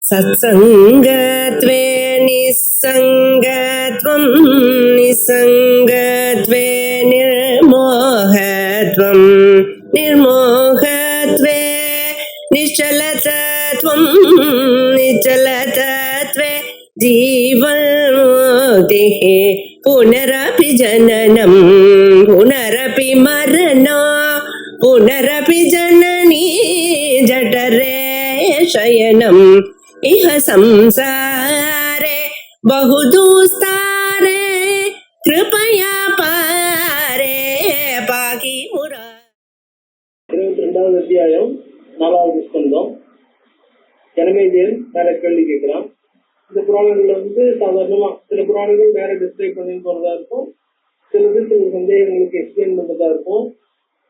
सत्सङ्गत्वे निस्सङ्गत्वं निस्सङ्गत्वे निर्मोहत्वं निर्मोहत्वे निश्चलतत्वं निश्चलतत्वे जीवन्मुक्तिः पुनरपि जननं पुनरपि मरणं पुनरपि जननी जठरे शयनम् इह संसारे बहुदुस्तारे कृपया पारे पाहि मुरा. 22வது அத்தியாயம் 4வது ஸ்கந்தம். ஜனமேஜயன் வேற கேள்வி கேட்கிறான். இந்த புராணங்கள்ல சாதாரணமா சில புராணங்கள் வேற டிஸ்கிரைப் பண்ணி போறதா இருக்கும், சில சந்தேகங்களுக்கு எக்ஸ்பிளைன் பண்றதா இருக்கும்.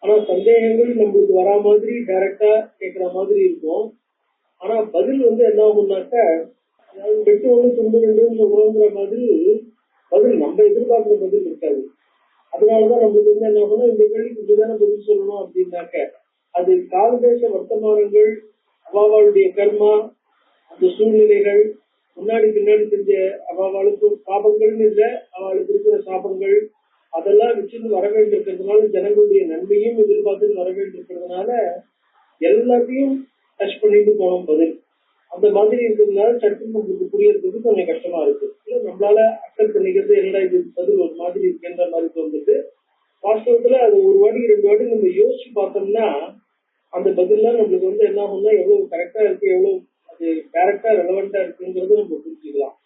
ஆனா சந்தேகங்கள் நம்மளுக்கு வரா மாதிரி டைரக்டா கேட்கிற மாதிரி இருக்கும். ஆனா பதில் என்ன ஆகும்னாக்க, அதாவது வெட்டு ஒண்ணு துண்டு ரெண்டுன்னு சொல்றோங்கிற மாதிரி பதில் நம்ம எதிர்பார்க்கிற பதில் இருக்காது. அதனாலதான் நம்மளுக்கு என்ன ஆகும்னா, இந்த கேள்விக்கு இப்படிதானே பதில் சொல்லணும் அப்படின்னாக்க, அது காலதேச வர்த்தமானங்கள், அவாவாளுடைய கர்மா, அந்த சூழ்நிலைகள், முன்னாடி பின்னாடி செஞ்ச அவாவாளுக்கு சாபங்கள்னு இல்லை, அவளுக்கு இருக்கிற சாபங்கள் அதெல்லாம் வச்சுட்டு வர வேண்டியிருக்கிறதுனால, ஜனங்களுடைய நன்மையும் எதிர்பார்த்துட்டு வர வேண்டியிருக்கிறதுனால எல்லாத்தையும் டச் பண்ணிட்டு போனோம் பதில். அந்த மாதிரி இருக்கிறதுனால சட்டம் நம்மளுக்கு புரியறதுக்கு கொஞ்சம் கஷ்டமா இருக்கு. இல்லை நம்மளால அக்செப்ட் பண்ணிக்கிறது, என்னடா இது பதில் ஒரு மாதிரி இருக்குன்ற மாதிரி தோன்றுது. வாஸ்தவத்துல அது ஒரு வாட்டி 2 வாட்டி நம்ம யோசிச்சு பார்த்தோம்னா அந்த பதில்லாம் நம்மளுக்கு என்ன ஆகும்னா, எவ்வளவு கரெக்டா இருக்கு, எவ்வளவு அது டைரக்டா ரெலவெண்டா இருக்குங்கிறது நம்ம புரிஞ்சுக்கலாம்.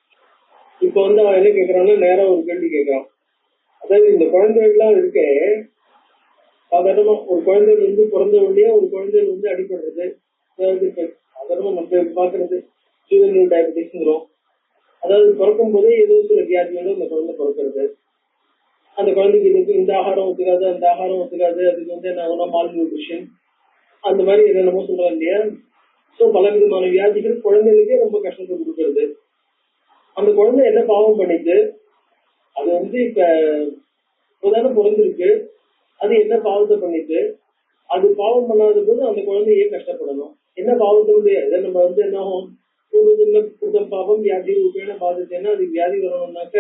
இப்ப அவன் என்ன கேட்கறான்னா, நேரா ஒரு கேள்வி கேட்கறான். அதாவது இந்த குழந்தைகள்லாம் இருக்க, சாதாரணமா ஒரு குழந்தைகள் பிறந்த உடனே ஒரு குழந்தைகள் அடிபடுறது, அதாவது சாதாரணமா நம்ம பாக்குறது ஜூவெனில் டயபெட்டிஸ்ங்கிறோம். அதாவது பிறக்கும் போதே ஏதோ சில வியாதியோட அந்த குழந்தை பிறக்கிறது. அந்த குழந்தைக்கு இதுக்கு இந்த ஆகாரம் ஒத்துக்காது, அந்த ஆகாரம் ஒத்துக்காது, அதுக்கு என்ன மால் நியூட்ரிஷன், அந்த மாதிரி என்னென்னமோ சொல்றாங்க இல்லையா. ஸோ பல விதமான வியாதிகள் குழந்தைகளுக்கே ரொம்ப கஷ்டத்தை கொடுக்கறது. அந்த குழந்தை என்ன பாவம் பண்ணிட்டு அது இப்ப இப்பதானே பிறந்திருக்கு, அது என்ன பாவத்தை பண்ணிட்டு, அது பாவம் பண்ணாத போது அந்த குழந்தையே கஷ்டப்படணும். என்ன பாவத்தினுடைய இதை நம்ம என்ன ஆகும், புதம் பாவம் வியாதி ரூபேன பாதித்தேன்னா அது வியாதி வரணும்னாக்க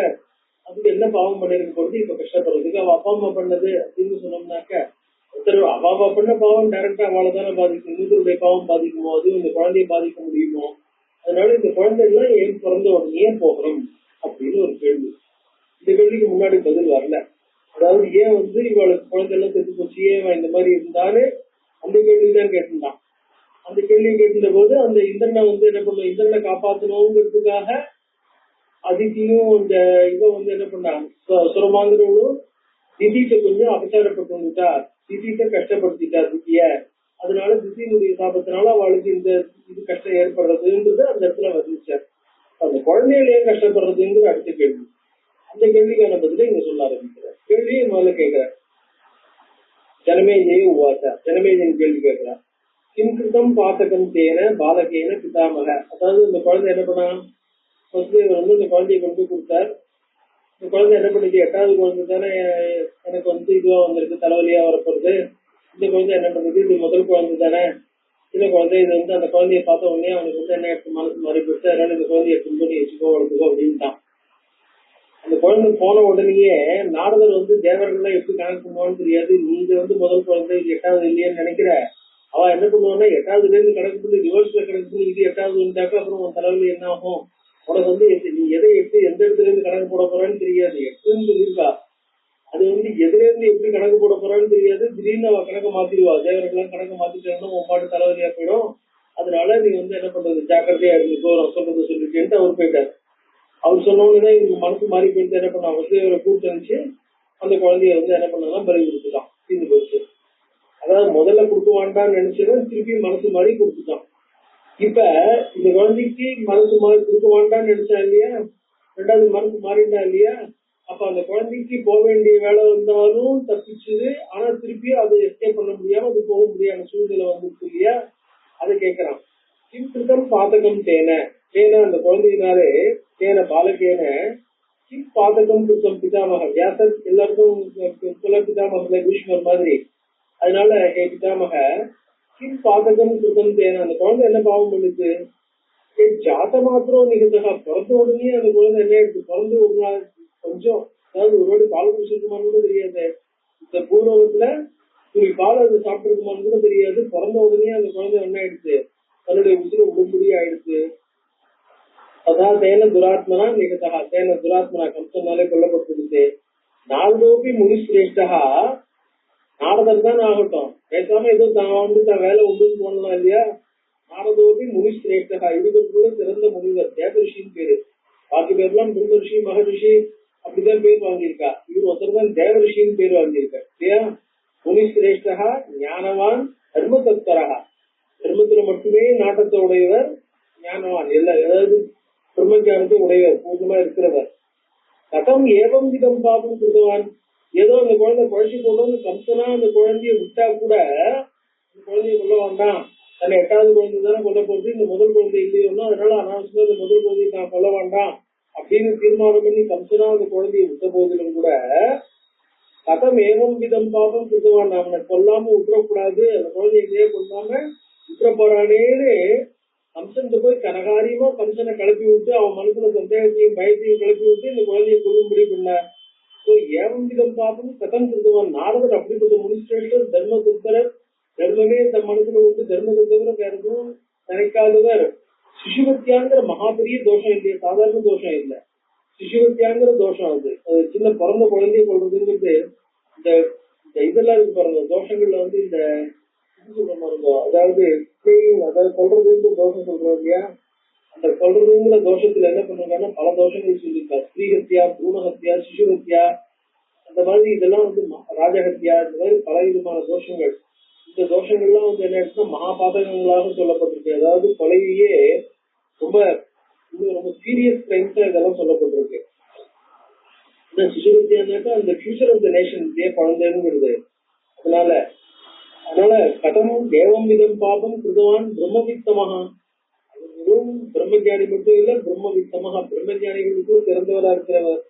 அதுக்கு என்ன பாவம் பண்ணிருக்க போறது, இப்ப கஷ்டப்படுறதுக்கு அவ அப்பா அம்மா பண்ணது அப்படின்னு சொன்னோம்னாக்க, ஒருத்தர் அவாவா பண்ண பாவம் டைரக்டா அவளை தானே பாதிக்கும். இன்னொருடைய பாவம் பாதிக்குமோ, அதுவும் இந்த குழந்தைய பாதிக்க முடியுமோ? அதனால இந்த குழந்தைகள்லாம் ஏன் பிறந்த உடனே போகிறோம் அப்படின்னு ஒரு கேள்வி. இந்த கேள்விக்கு முன்னாடி பதில் வரல. அதாவது ஏன் இவளுக்கு குழந்தைலாம் செத்து போச்சு, ஏன் இந்த மாதிரி இருந்தாலும் அந்த கேள்விதான் கேட்டிருந்தான். அந்த கேள்வியை கேட்டிருந்த போது அந்த இந்திரனை என்ன பண்ணும், இந்திரனை காப்பாற்றணுங்கிறதுக்காக அதித்தியும் இந்த இவன் என்ன பண்ணான், சுரமாங்கிறவளும் திதிட்ட கொஞ்சம் அபச்சாரப்பட்டு வந்துட்டா, திதிட்ட கஷ்டப்படுத்திட்டா திதிய. அதனால திதியினுடைய சாபத்தினால அவளுக்கு இந்த இது கஷ்டம் ஏற்படுறதுன்றது அந்த இடத்துல வந்துச்சார். அந்த குழந்தைகள் ஏன் கஷ்டப்படுறதுங்கிறது அடுத்த கேள்வி. அந்த கேள்விக்கான பதிலை இங்க சொல்ல ஆரம்பிக்கிறார். கேள்வியை முதல்ல கேட்கிறார். ஜனமேஜய உவாசா, ஜனமேஜன் கேள்வி கேட்கிறார். கிம்கிருதம் பாத்தகம் தேன பாலகேன பிதாமக. அதாவது இந்த குழந்தை என்ன பண்ணா, இந்த குழந்தைய கொண்டு கொடுத்தார். இந்த குழந்தை என்ன பண்ணிச்சு, 8வது குழந்தை தானே எனக்கு இதுவா வந்திருக்கு, தலைவலியா வரப்போறது. இந்த குழந்தை என்ன பண்ணுது, இது முதல் குழந்தை தானே, இந்த குழந்தை இது அந்த குழந்தைய பார்த்த உடனே அவனுக்கு என்ன எடுத்து மனசு மாறி போச்சு. அதனால இந்த குழந்தைய எடுத்து பண்ணி வச்சுக்கோ, வளர்த்துக்கோ அப்படின்ட்டான். அந்த குழந்தை போன உடனேயே நாரதர் தேவர்கள்லாம் எப்படி கணக்கு பண்ணுவான்னு தெரியாது. நீங்க முதல் குழந்தை, இது 8வது இல்லையான்னு நினைக்கிற. அவ என்ன பண்ணுவான்னா, 8வதுல இருந்து கணக்கு பண்ணி ரிவர்ஸ்ல கணக்கு பண்ணி இது 8வது இருந்தாக்கா அப்புறம் உன் தலைவலி என்ன ஆகும், உனக்கு நீ எதை எட்டு எந்த இடத்துல இருந்து கணக்கு போட போறான்னு தெரியாது. எட்டுன்னு சொல்லியிருக்கா, அது எதுல இருந்து எப்படி கணக்கு போட போறான்னு தெரியாது. திடீர்னு அவ கணக்கை மாத்திடுவா. தேவர்கள்லாம் கணக்கை மாத்திட்டாங்கன்னா உன் பாட்டு தலைவலியா போயிடும். அதனால நீ என்ன பண்றது, ஜாக்கிரதையா இருந்துக்கோ, சொல்றது சொல்லிட்டேன்ட்டு அவர் போயிட்டாரு. அவர் சொன்னோடனே இவங்க மனசு மாறி போயிட்டு என்ன பண்ணா, அவரை கூப்பிட்டு அனுப்பிச்சு அந்த குழந்தைய என்ன பண்ணாலும் பறி கொடுத்துட்டான். தீர்ந்து போச்சு. அதாவது முதல்ல கொடுக்குவான்டான்னு நினைச்சவன் திருப்பி மனசு மாறி கொடுத்துட்டான். இப்ப இந்த குழந்தைக்கு மனசு மாறி கொடுக்குவான்டான்னு நினைச்சா இல்லையா, 2வது மனசு மாறிட்டா இல்லையா, அப்ப அந்த குழந்தைக்கு போக வேண்டிய வேலை வந்தாலும் தப்பிச்சுது. ஆனா திருப்பியும் அதை எஸ்கேப் பண்ண முடியாம அது போக முடியாத சூழ்நிலை வந்துச்சு இல்லையா. அதை கேட்கிறான். கிம்கிருதம் பாதகம் தேன தேன, அந்த குழந்தையினாலே தேன பாலகேன கிம் பாதகம் கிருத்தம் பிதாமக. வியாசர் எல்லாருக்கும் குல பிதாமக பீஷ்மர் மாதிரி. அதனால ஹே பிதாமக கிம் பாதகம் கிருத்தம் தேன, அந்த குழந்தை என்ன பாவம் பண்ணுச்சு, ஜாத மாத்திரம் நிகழ்த்தா பிறந்த உடனே அந்த குழந்தை என்ன ஆயிடுச்சு, பிறந்து ஒரு நாள் கொஞ்சம் அதாவது ஒரு வாட்டி பால் குடிச்சிருக்குமான்னு கூட தெரியாது, இந்த பூர்வகத்துல பால் அது சாப்பிட்டுருக்குமான்னு கூட தெரியாது, பிறந்த உடனே அந்த குழந்தை என்ன ஆயிடுச்சு, தன்னுடைய உசுர உடம்படி ஆயிடுச்சு. அதான் தேன துராத்மனா நிகழ்த்தா, தேன துராத்மனா கம்சனாலே கொல்லப்பட்டுடுச்சு. நாரதோபி முனிஸ்ரேஷ்டா, நாரதர் தான் ஆகட்டும், பேசாம ஏதோ தான் தான் வேலை உண்டுன்னு போனலாம் இல்லையா. நாரதோபி முனிஸ்ரேஷ்டா, இருவருக்குள்ள சிறந்த முனிவர், தேவரிஷின்னு பேரு. பாக்கி பேர்லாம் பிரம்மரிஷி மகரிஷி அப்படிதான் பேர் வாங்கியிருக்கா, இவர் ஒருத்தர் தான் தேவரிஷின்னு பேர் வாங்கியிருக்கா இல்லையா. முனிஸ்ரேஷ்டா ஞானவான் தர்ம தத்பரா, தர்மத்துல மட்டுமே நாட்டத்தை உடையவர், ஞானவான் எல்லா ஏதாவது பிரம்ம ஞானத்தை உடையவர், பூர்ணமா இருக்கிறவர். கதம் ஏவம் விதம் பாபம் கிருதவான், ஏதோ அந்த குழந்தை பழச்சி போட்டோம்னு கம்சனா அந்த குழந்தைய விட்டா கூட இந்த குழந்தைய கொல்ல வேண்டாம், தன்னை 8வது குழந்தை தானே கொல்ல போறது, இந்த முதல் குழந்தை இல்லையோன்னா அதனால அனாவசியமா இந்த முதல் குழந்தையை நான் கொல்ல வேண்டாம் அப்படின்னு தீர்மானம் பண்ணி கம்சனா அந்த குழந்தைய விட்ட போதிலும் கூட கதம் ஏவம் விதம் பாபம் கிருதவான், அவனை கொல்லாம விட்டுறக்கூடாது, அந்த குழந்தைய கொல்லாம விட்டுற போறானேன்னு கம்சன் போய் கனகாரியமா கம்சனை கிளப்பி விட்டு அவன் மனசுல சந்தேகத்தையும் பயத்தையும் கிளப்பி விட்டு இந்த குழந்தைய கொல்லும்படி பண்ணார். ஏவம் விதம் பாபம் கதம் கிருதவான், நாரதர் அப்படிப்பட்ட முனிஸ்ரேஷ்டர், தர்ம துத்தரர், தர்மமே தன் மனசுல விட்டு தர்மத்தை தவிர வேற எதுவும் நினைக்காதவர். சிசுவத்தியாங்கிற மகாபெரிய தோஷம் இல்லையா, சாதாரண தோஷம் இல்லை, சிசுவத்தியாங்கிற தோஷம். அது சின்ன பிறந்த குழந்தைய கொள்றதுங்கிறது இந்த இதெல்லாம் இருக்கு பாருங்க, தோஷங்கள்ல வந்து இந்த சொல்ற பாருங்க, அதாவது சொல்றதுங்கிற தோஷம் சொல்றோம் இல்லையா, அந்த சொல்றதுங்கிற தோஷத்துல என்ன பண்ணுவாங்கன்னா பல தோஷங்கள் சொல்லியிருக்காரு. ஸ்ரீஹத்யா, பூர்ணஹத்யா, சிசுஹத்யா, அந்த மாதிரி இதெல்லாம் வந்து ராஜஹத்யா, இந்த மாதிரி பல விதமான தோஷங்கள். இந்த தோஷங்கள்லாம் வந்து என்ன ஆயிடுச்சுன்னா மகாபாதகங்களாக சொல்லப்பட்டிருக்கு. அதாவது கொலையே ரொம்ப ரொம்ப சீரியஸ் கிரைம்ஸா இதெல்லாம் சொல்லப்பட்டிருக்கு. இந்த சிசுஹத்யானாக்கா அந்த ஃபியூச்சர் ஆஃப் த நேஷன் இதே குழந்தைங்கிறது. அதனால கதமும் தேவம் விதம் பாபம் கிருதவான் பிரம்மவித்தமாக, வெறும் பிரம்மஜானி மட்டும் இல்ல, பிரம்மவித்தமாக பிரம்மஜானிகளுக்கும் சிறந்தவரா இருக்கிறவர்.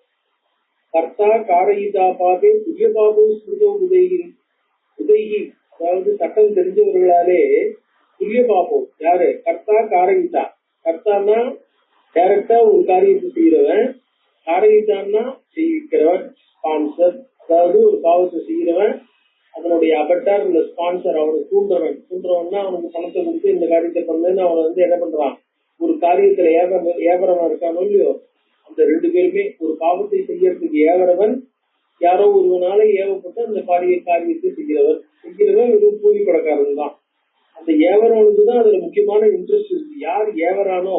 கர்த்தா காரயிதா பாபே புதிய பாபம் ஸ்மிருதோ உதயி, உதயி அதாவது சட்டம் தெரிஞ்சவர்களாலே துல்லிய பாபம் யாரு, கர்த்தா காரயிதா. கர்த்தான்னா டைரக்டா ஒரு காரியத்தை செய்யறவன், காரயிதான்னா செய்கிறவன், ஸ்பான்சர், அதாவது ஒரு பாவத்தை செய்யறவன் அதனுடைய அபட்டார் இல்ல ஸ்பான்சர், அவனுக்கு தூண்டுறவன்னா அவனுக்கு பணத்தை கொடுத்து இந்த காரியத்தை பண்ணுன்னு அவனை வந்து என்ன பண்றான், ஒரு காரியத்துல ஏவரமா இருக்கானோ இல்லையோ, அந்த 2 பேருமே ஒரு பாவத்தை செய்யறதுக்கு ஏவரவன் யாரோ ஒருவனால ஏவப்பட்டு அந்த காரியத்தை செய்கிறவன் வெறும் கூலி படக்காரன் தான். அந்த ஏவரவனுக்கு தான் அதுல முக்கியமான இன்ட்ரெஸ்ட் இருக்கு. யார் ஏவரானோ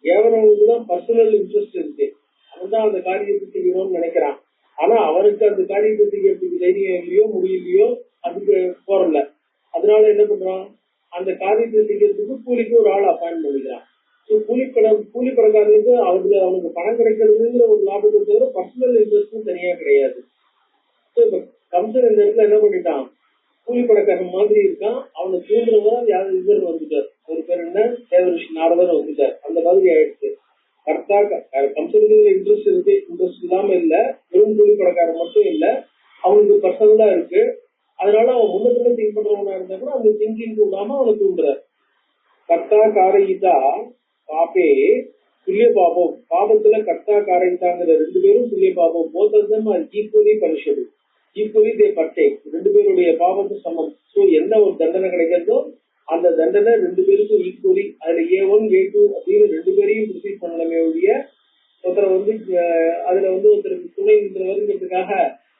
ஏவரவனுக்கு தான் பர்சனல் இன்ட்ரெஸ்ட் இருக்கு, அவன் தான் அந்த காரியத்தை செய்யணும்னு நினைக்கிறான். ஆனா அவனுக்கு அந்த காரியத்தை செய்யறதுக்கு தைரியம் இல்லையோ முடியலையோ அதுக்கு போறல. அதனால என்ன பண்றான், அந்த காரியத்தை செய்யறதுக்கு கூலிக்கு ஒரு ஆள் அப்பாயின்ட் பண்ணிக்கிறான். கூலி பணக்காரனுக்கு அவனுக்கு பணம் கிடைக்கிறதுங்கிற ஒரு லாபத்தை தவிர பர்சனல் இன்ட்ரெஸ்டும் தனியா கிடையாது. கம்சன் இந்த இடத்துல என்ன பண்ணிட்டான், கூலி பணக்காரன் மாதிரி இருக்கான், அவனை தூண்டுறவன் யாரும் இவர் வந்துட்டார், ஒரு பேர் என்ன தேவரிஷி நாரதர் வந்துட்டார், அந்த மாதிரி ஆயிடுச்சு. கரெக்டா கம்சனுக்கு இன்ட்ரெஸ்ட் இருக்கு, இன்ட்ரெஸ்ட் இல்லாம இல்ல, வெறும் கூலி பணக்காரன் மட்டும் இல்ல, அவனுக்கு பர்சனலா இருக்கு. அதனால அவன் முன்னத்துல திங்க் பண்றவனா இருந்தா கூட அந்த திங்கிங் விடாம அவனை தூண்டுறார். கர்த்தா காரயிதா பாபே துல்லிய பாபம், பாபத்துல கர்த்தா காரயிதாங்கிற 2 பேரும் துல்லிய பாபம், both of them are equally punishable, equally they partake, 2 பேருடைய பாவத்து சமம். சோ என்ன ஒரு தண்டனை கிடைக்கிறதோ அந்த தண்டனை 2 பேருக்கும் ஈக்குவலி. அதுல A1 A2 அப்படின்னு 2 பேரையும் ப்ரொசீட் பண்ணலாமே ஒழிய ஒருத்தரை வந்து அதுல வந்து ஒருத்தருக்கு துணை நின்றவருங்கிறதுக்காக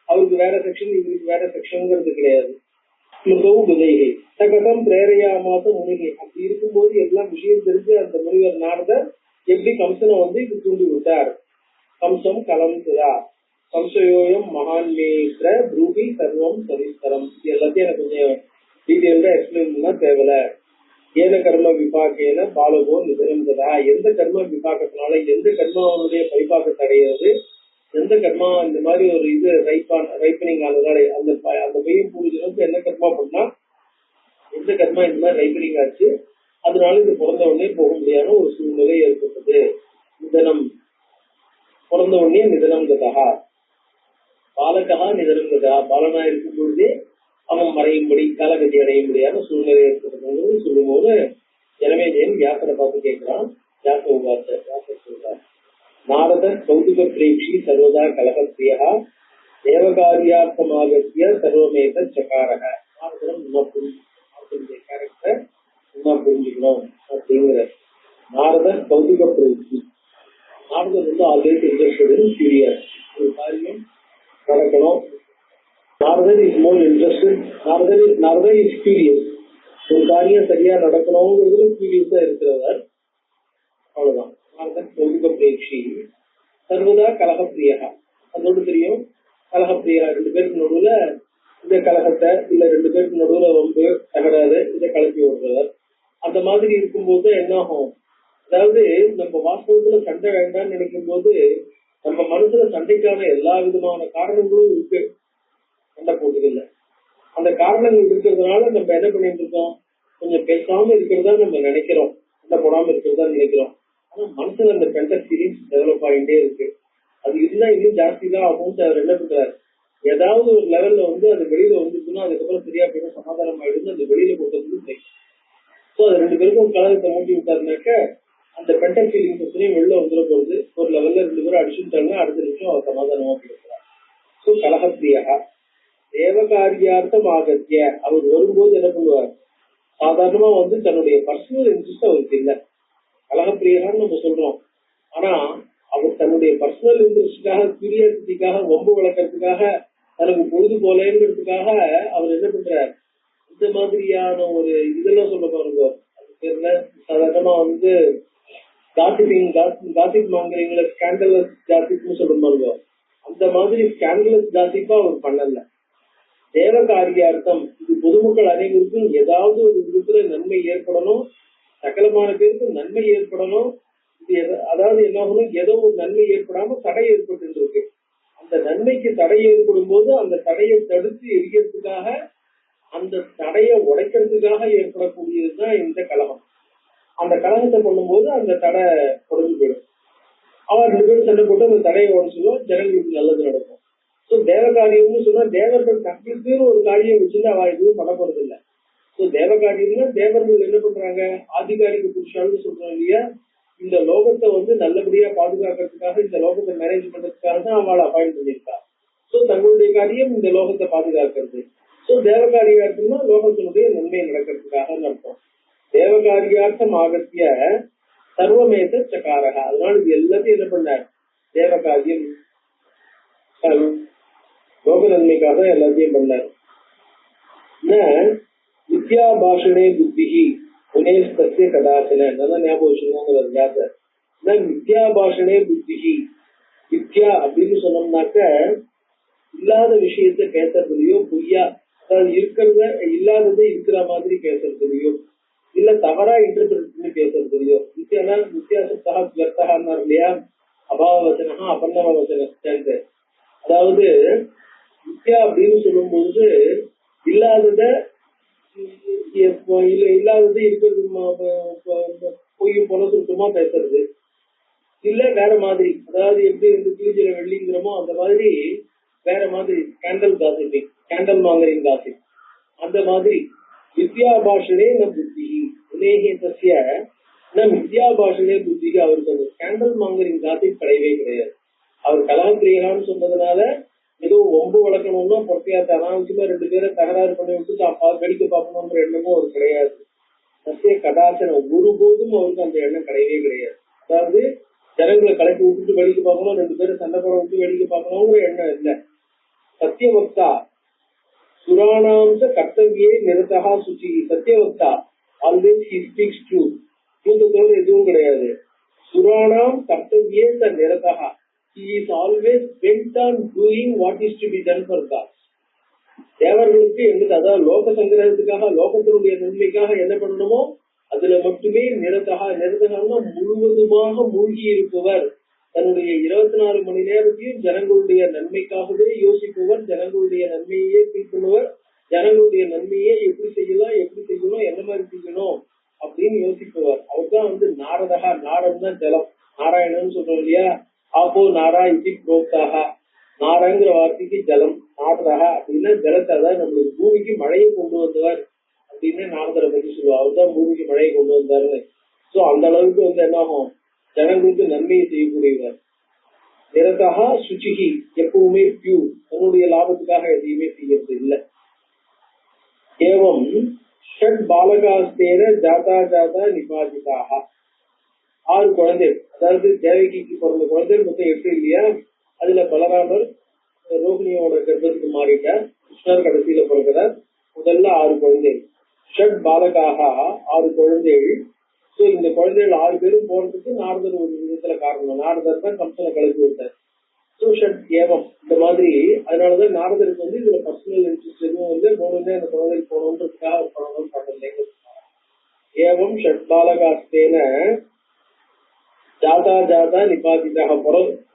அவருக்கு வேற செக்ஷன் இவருக்கு வேற செக்ஷன்ங்கிறது கிடையாது. சகதம் பிரேரையா மாசம் முனிகை, அப்படி இருக்கும்போது எல்லாம் விஷயம் தெரிஞ்சு அந்த முனிவர் நாரதர் எப்படி கம்சனை வந்து இது தூண்டி விட்டார். கம்சம் கலந்துதா கம்சயோயம் மகான்மேஸ்வர ப்ரூபி சர்வம் சவிஸ்தரம், இது எல்லாத்தையும் எனக்கு கொஞ்சம் டீட்டெயில்டா எக்ஸ்பிளைன் பண்ணா தேவையில்ல. ஏன கர்ம விபாக்கேன பாலகோ நிதனம்தா, எந்த கர்ம விபாக்கத்தினால எந்த கர்மாவனுடைய பரிபாக்கத்தை அடைகிறது, எந்த கர்மா இந்த மாதிரி ஒரு இது ரைப்பனிங் ஆனதால அந்த பையன் பூஜைக்கு என்ன கர்மா பண்ணா எந்த கர்மா இந்த மாதிரி ரைப்பனிங் ஆச்சு, அதனால இது பிறந்த உடனே போக முடியாத ஒரு சூழ்நிலை ஏற்பட்டது. நிதனம் பிறந்த உடனே நிதனம் கதா, பாலகா நிதனம் கதா, பாலனா இருக்கும் பொழுதே அவன் மறையும்படி காலகதி அடையும்படியான சூழ்நிலை ஏற்பட்டதுங்கிறது சொல்லும் போது ஜனமேஜயன் வியாசனை பார்த்து கேட்கிறான். வியாச உபாச வியாசர் சொல்றார், நாரத கௌதுக பிரேக்ஷி சர்வதா கலகப்பிரியா தேவகாரியார்த்தமாகத்திய சர்வமேத சகாரக. நாரதன் கேரக்டர் புரிஞ்சுக்கணும் அப்படிங்கிற. நாரதன் கௌதுக பிரேக்ஷி, நாரதன் வந்து ஆல்ரெடி இன்ட்ரெஸ்டட் இன் கியூரியஸ், ஒரு காரியம் நடக்கணும். Naradan is more interested, Naradan is curious, ஒரு காரியம் சரியா நடக்கணுங்கிறதுல கியூரியஸா இருக்கிறவர். அவ்வளவுதான். நாரதன் கௌதுக பிரேக்ஷி சர்வதா கலகப்பிரியா. அதோடு தெரியும் கலகப்பிரியா, ரெண்டு பேருக்கு நடுவுல இந்த கலகத்தை இல்ல ரெண்டு பேருக்கு நடுவுல ரொம்ப தகராறு இதை கலப்பி விடுறவர். அந்த மாதிரி இருக்கும்போது என்ன ஆகும், அதாவது நம்ம வாஸ்தவத்துல சண்டை வேண்டாம்னு நினைக்கும் போது நம்ம மனசுல சண்டைக்கான எல்லா விதமான காரணங்களும் இருக்கு. சண்டை போடுறதில்ல, அந்த காரணங்கள் இருக்கிறதுனால நம்ம என்ன பண்ணிட்டு இருக்கோம், கொஞ்சம் பேசாம இருக்கிறதா நம்ம நினைக்கிறோம், சண்டை போடாம இருக்கிறதா நினைக்கிறோம். ஆனா மனசுல அந்த பெண்டர் ஃபீலிங்ஸ் டெவலப் ஆகிட்டே இருக்கு. அது இருந்தா இன்னும் ஜாஸ்தி தான் ஆகும்னு அவர் என்ன பண்றாரு, ஏதாவது ஒரு லெவல்ல வந்து அது வெளியில வந்துச்சுன்னா அதுக்கப்புறம் சரியா போயிடும், சமாதானம் ஆயிடுது, அந்த வெளியில போட்டதுக்கு சரி. ஸோ அது ரெண்டு பேருக்கும் கலகத்தை மூட்டி விட்டாருனாக்க அந்த பெண்டர் ஃபீலிங்ஸ் எத்தனையும் வெளில வந்துட போகுது. ஒரு லெவல்ல ரெண்டு பேரும் அடிச்சுட்டாங்க, அடுத்த நிமிஷம் அவர் சமாதானமா போயிருக்கிறார். ஸோ கலகப்பிரியா தேவகாரியார்த்தம் ஆகத்திய, அவர் வரும்போது என்ன பண்ணுவார், சாதாரணமா வந்து தன்னுடைய பர்சனல் இன்ட்ரெஸ்ட் அவருக்கு இல்லை. கலகப்பிரியான்னு நம்ம சொல்றோம், ஆனா அவர் தன்னுடைய பர்சனல் இன்ட்ரெஸ்டுக்காக, கியூரியாசிட்டிக்காக, வம்பு வளர்க்கறதுக்காக, தனக்கு பொழுது போலேங்கிறதுக்காக அவர் என்ன பண்றார், இந்த மாதிரியான ஒரு இதெல்லாம் சொல்ல பாருங்க. அது பேர்ல சாதாரணமா வந்து காசிப் மாங்கறீங்கள ஸ்கேண்டலஸ் ஜாசிப்னு சொல்ல பாருங்க. அந்த மாதிரி ஸ்கேண்டலஸ் ஜாசிப்பா அவர் பண்ணல. தேவகாரியார்த்தம், இது பொதுமக்கள் அனைவருக்கும் ஏதாவது ஒரு விதத்துல நன்மை ஏற்படணும், சகலமான பேருக்கு நன்மை ஏற்படணும். அதாவது என்ன ஆகணும், ஏதோ ஒரு நன்மை ஏற்படாம தடை ஏற்பட்டு இருக்கு. அந்த நன்மைக்கு தடை ஏற்படும் போது அந்த தடையை தடுத்து எரியறதுக்காக, அந்த தடையை உடைக்கிறதுக்காக ஏற்படக்கூடியதுதான் இந்த கலகம். அந்த கலகத்தை பண்ணும்போது அந்த தடை உடஞ்சு போயிடும். அவர் ரெண்டு பேரும் சண்டை போட்டு அந்த தடையை உடைச்சுடும், ஜனங்களுக்கு நல்லது நடக்கும். ஸோ தேவகாரியம்னு சொன்னா தேவர்கள் தங்களுக்கு ஒரு காரியம் வச்சுட்டு அவ எதுவும் பண்ண போறது இல்லை. ஸோ தேவகாரியம்னா தேவர்கள் என்ன பண்றாங்க, ஆதிகாரிக புருஷான்னு சொல்றோம் இல்லையா, இந்த லோகத்தை வந்து நல்லபடியா பாதுகாக்கிறதுக்காக, இந்த லோகத்தை மேனேஜ் பண்றதுக்காக தான் அவளை அப்பாயிண்ட் பண்ணியிருக்கா. ஸோ தங்களுடைய காரியம் இந்த லோகத்தை பாதுகாக்கிறது. ஸோ தேவகாரியார்த்தம்னா லோகத்தினுடைய நன்மை நடக்கிறதுக்காக அர்த்தம். தேவகாரியார்த்தம் ஆகத்திய சர்வமேத சகாரக. அதனால இது எல்லாத்தையும் என்ன பண்ணார், தேவகாரியம் லோக நன்மைக்காக எல்லாத்தையும் பண்ணார். வித்யா பாஷணே புத்திஹி புனேஸ்தஸ்ய கதாசன. நல்லா ஞாபகம் வச்சுக்கோங்க. வித்யா பாஷணே புத்திஹி, வித்யா அப்படின்னு சொன்னோம்னாக்க இல்லாத விஷயத்த பேசுறதுலயோ, பொய்யா அதாவது இருக்கிறத இல்லாததை இருக்கிற மாதிரி பேசுறதுலயோ, இல்ல தவறா இன்டர்பிரட் பண்ணி பேசுறதுலயோ. வித்யானா வித்தியாசத்தா வியர்த்தகான்னு இல்லையா, அபாவவசனா அபர்ணவ வசன. அதாவது வித்யா அப்படின்னு சொல்லும் பொழுது இல்லாதத இல்லாதது இருக்கிறது பொய்யும் போல சுத்தமா பேசுறது, இல்ல வேற மாதிரி, அதாவது எப்படி வந்து கிழிஞ்சிற வெள்ளிங்கிறமோ அந்த மாதிரி வேற மாதிரி candle gossiping, candle mongering gossip, அந்த மாதிரி. வித்யா பாஷனே நம் புத்தி உனேகே தஸ்ய நம் வித்யா பாஷனே புத்தி. அவருக்கு அந்த கேண்டல் மாங்கரிங் காசிப் கிடையவே கிடையாது. அவர் கலாபிரியான்னு சொன்னதுனால ஏதோ ஒம்பு வளர்க்கணும்னா பொறுத்தையாத்த அனாவசியமா ரெண்டு பேரை தகராறு பண்ணி விட்டு கடிக்க பார்க்கணுன்ற எண்ணமும் அவர் கிடையாது. சத்திய கதாசன ஒருபோதும் அவருக்கு அந்த எண்ணம் கிடையவே கிடையாது. அதாவது ஜனங்களை கலப்பி விட்டுட்டு வெடிக்க பார்க்கணும், ரெண்டு பேரும் சண்டை போட விட்டு வெடிக்க பார்க்கணுங்கிற எண்ணம் இல்லை. சத்தியவக்தா சுராணாம்ச கர்த்தவியே நிரதகா சுச்சி. சத்தியவக்தா always he speaks truth. Truth எதுவும் கிடையாது. சுராணாம் கர்த்தவியே த நிரதகா. He is always bent on doing what is to be done for God. தேவர்களுக்கு எங்களுக்கு அதாவது லோக சங்கிரகத்துக்காக, லோகத்தினுடைய நன்மைக்காக என்ன பண்ணணுமோ அதுல மட்டுமே நிரதகான்னா முழுவதுமாக மூழ்கி இருப்பவர். தன்னுடைய 24 மணி நேரத்தையும் ஜனங்களுடைய நன்மைக்காகவே யோசிப்பவர், ஜனங்களுடைய நன்மையே தீர்க்கணுவர், ஜனங்களுடைய நன்மையே எப்படி செய்யலாம், எப்படி செய்யணும், என்ன மாதிரி செய்யணும் அப்படின்னு யோசிப்பவர். அவர் தான் வந்து நாரதகா. நாரம் தான் ஜலம், நாராயணன் சொல்றோம் இல்லையா. ஆபோ நாரா இது புரோக்தாக. நாராங்கிற வார்த்தைக்கு ஜலம், நாரதகா அப்படின்னா ஜலத்தை, அதாவது நம்மளுக்கு பூமிக்கு மழையை கொண்டு வந்தவர். அப்படின்னு நாரதரை பத்தி சொல்லுவா. அவர் தான் பூமிக்கு மழையை கொண்டு வந்தாருன்னு. சோ அந்த அளவுக்கு என்ன ஆகும், ஜனங்களுக்கு நன்மையை செய்யக்கூடியவர். நிரதா சுச்சிகி, எப்பவுமே பியூர், தன்னுடைய லாபத்துக்காக எதையுமே செய்யறது இல்லை. ஏவம் ஷட் பாலகாஸ்தேன ஜாதா ஜாதா நிபாதிதாக, 6 குழந்தை, அதாவது தேவகிக்கு பிறந்த குழந்தை மொத்தம் 8 இல்லையா? அதுல பலராமர் ரோகிணியோட கர்ப்பத்துக்கு மாறிட்டார், கிருஷ்ணர் கடைசியில பிறகுறார். முதல்ல 6 குழந்தை, ஷட் பாலகாக 6 குழந்தைகள். சோ இந்த குழந்தைகள் 6 பேரும் போறதுக்கு நாரதர் ஒரு விதத்துல காரணம். நாரதர் தான் கம்சனை கலக்கி விட்டார். சோ ஷட் ஏவம் இந்த மாதிரி. அதனாலதான் நாரதருக்கு இதுல பர்சனல் இன்ட்ரெஸ்ட் எதுவும் வந்து போனதே அந்த குழந்தைக்கு போகணுன்றதுக்காக ஒரு பணம் பண்ணல. ஏவம் ஷட் பாலகாஸ்தேன ஜாதா ஜாதா நிபாதிதாக,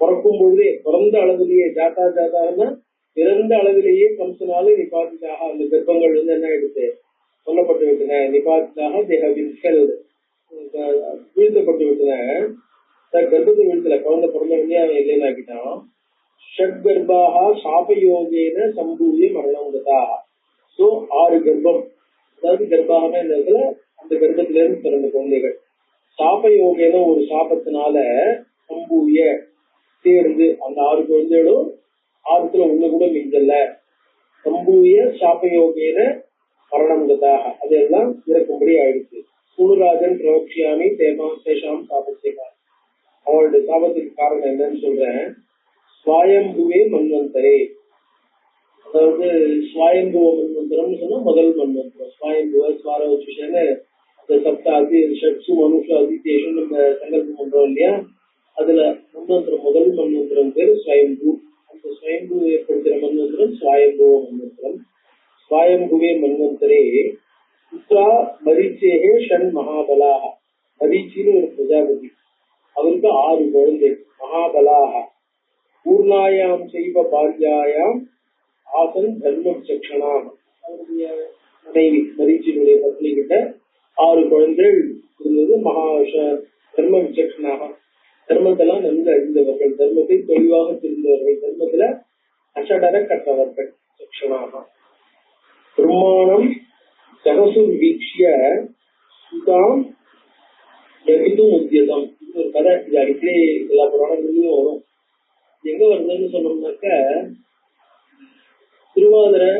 பிறக்கும் பொழுதே பிறந்த அளவிலேயே, ஜாதா ஜாதான்னா பிறந்த அளவிலேயே கம்சனால நிபாதிதாக அந்த கர்ப்பங்கள் என்ன ஆயிடுச்சு, சொல்லப்பட்டு விட்டன. நிபாதிதாக வீழ்த்தப்பட்டு விட்டன. கர்ப்பத்தை வீழ்த்தல, குழந்தை பிறந்த உடனே அவன் இல்லைன்னு ஆக்கிட்டான். ஷட் கர்ப்பாக சாபயோகேன சம்பூய மரணங்கதா. சோ 6 கர்ப்பம், அதாவது கர்ப்பாகவே இந்த இடத்துல அந்த கர்ப்பத்தில இருந்து பிறந்த குழந்தைகள். சாபயோகேன ஒரு சாபத்தினால, சம்பூய சேர்ந்து, அந்த 6 குழந்தைகளும் 6த்துல ஒண்ணு கூட மிஞ்சல்ல. சம்பூய சாபயோகேன மரணங்கதாக, அதெல்லாம் இறக்கும்படி ஆயிடுச்சு. சூடுராஜன் பிரவக்ஷியாமி சேஷாம் சாபத்தேகா, அவளுடைய சாபத்துக்கு காரணம் என்னன்னு சொல்றேன். ஸ்வாயம்புவே மன்வந்தரே, அதாவது ஸ்வாயம்புவ மன்வந்தரம்னு சொன்னா முதல் மன்வந்தரம். ஸ்வாயம்புவ ஸ்வாரவச்சுன்னு அந்த சப்தாதி ஷட்சு மனுஷ அதித்தேஷன் நம்ம சங்கல்பம் பண்றோம் இல்லையா? அதுல மன்வந்தரம், முதல் மன்வந்தரம் பேரு ஸ்வயம்பு. அந்த ஸ்வயம்பு ஏற்படுத்துற மன்வந்தரம் ஸ்வாயம்புவ மன்வந்தரம். ஸ்வாயம்புவே மன்வந்தரே புத்ரா மரீச்சேகே ஷண் மகாபலாக. மரீச்சின்னு ஒரு பிரஜாபதி, அவருக்கு 6 குழந்தை. மகாபலாக பூர்ணாயாம் செய்வ பாரியாயாம் ஆசன் தர்ம விசக்ஷணாம். அவருடைய மனைவி மரீச்சியினுடைய பத்னி கிட்ட 6 குழந்தைகள் இருந்தது. மகா தர்ம விசக்ஷணாக, தர்மத்தெல்லாம் நன்கு அறிந்தவர்கள், தர்மத்தை தெளிவாக தெரிந்தவர்கள், தர்மத்துல அசடர கற்றவர்கள். விசக்ஷணாக பிரம்மாணம் ஜகசு வீக்ஷிய சுதாம் ஜகிதும் உத்தியதம். இது ஒரு கதை, இது அடிக்கடி எல்லா புராணங்களையும் வரும். எங்க வருதுன்னு சொன்னோம்னாக்க, திருவாதிரை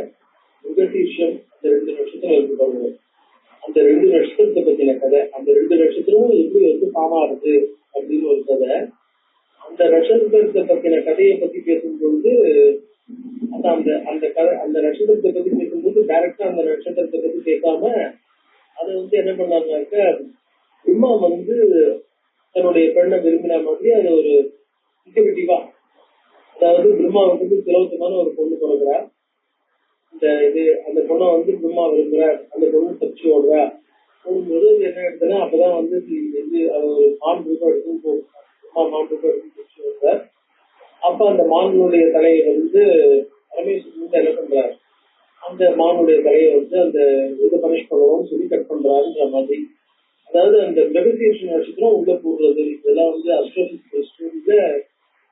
மிருகசீர்ஷம் அந்த 2 நட்சத்திரம் இருக்கு பாருங்க. அந்த 2 நட்சத்திரத்தை பத்தின கதை. அந்த 2 நட்சத்திரமும் எப்படி பாமாறுது அப்படின்னு ஒரு கதை. அந்த நட்சத்திரத்தை பத்தின கதையை பத்தி பேசும்பொழுது, அந்த நட்சத்திரத்தை பத்தி பேசும்போது டைரக்டா அந்த நட்சத்திரத்தை பத்தி பேசாம அதை என்ன பண்ணாங்கன்னாக்க, பிரம்மா தன்னுடைய பெண்ணை விரும்பின மாதிரி அது ஒரு இன்டிவிட்டிவா, அதாவது பிரம்மாவுக்கு திலோத்தமான ஒரு பொண்ணு பிறகுறார். அந்த பொண்ணை பிரம்மா விரும்புறார். அந்த பொண்ணு தப்பிச்சு ஓடுறா. போகும்போது என்ன எடுத்தனா, அப்பதான் ஒரு மான் ரூபம் எடுத்து போகும். பிரம்மா மான் ரூபம் எடுத்து தப்பிச்சு ஓடுறார். அப்ப அந்த மானுடைய தலையை பரமேஸ்வரன் என்ன பண்றாரு, அந்த மானுடைய தலையை அந்த இதை பனிஷ் பண்ணணும்னு சொல்லி கட் பண்றாருன்ற மாதிரி. அதாவது அந்த மிருகசீர்ஷ நட்சத்திரம் உள்ள போடுறது, இதெல்லாம் அஸ்ட்ரோபிசிக்கல் ஸ்டோரியில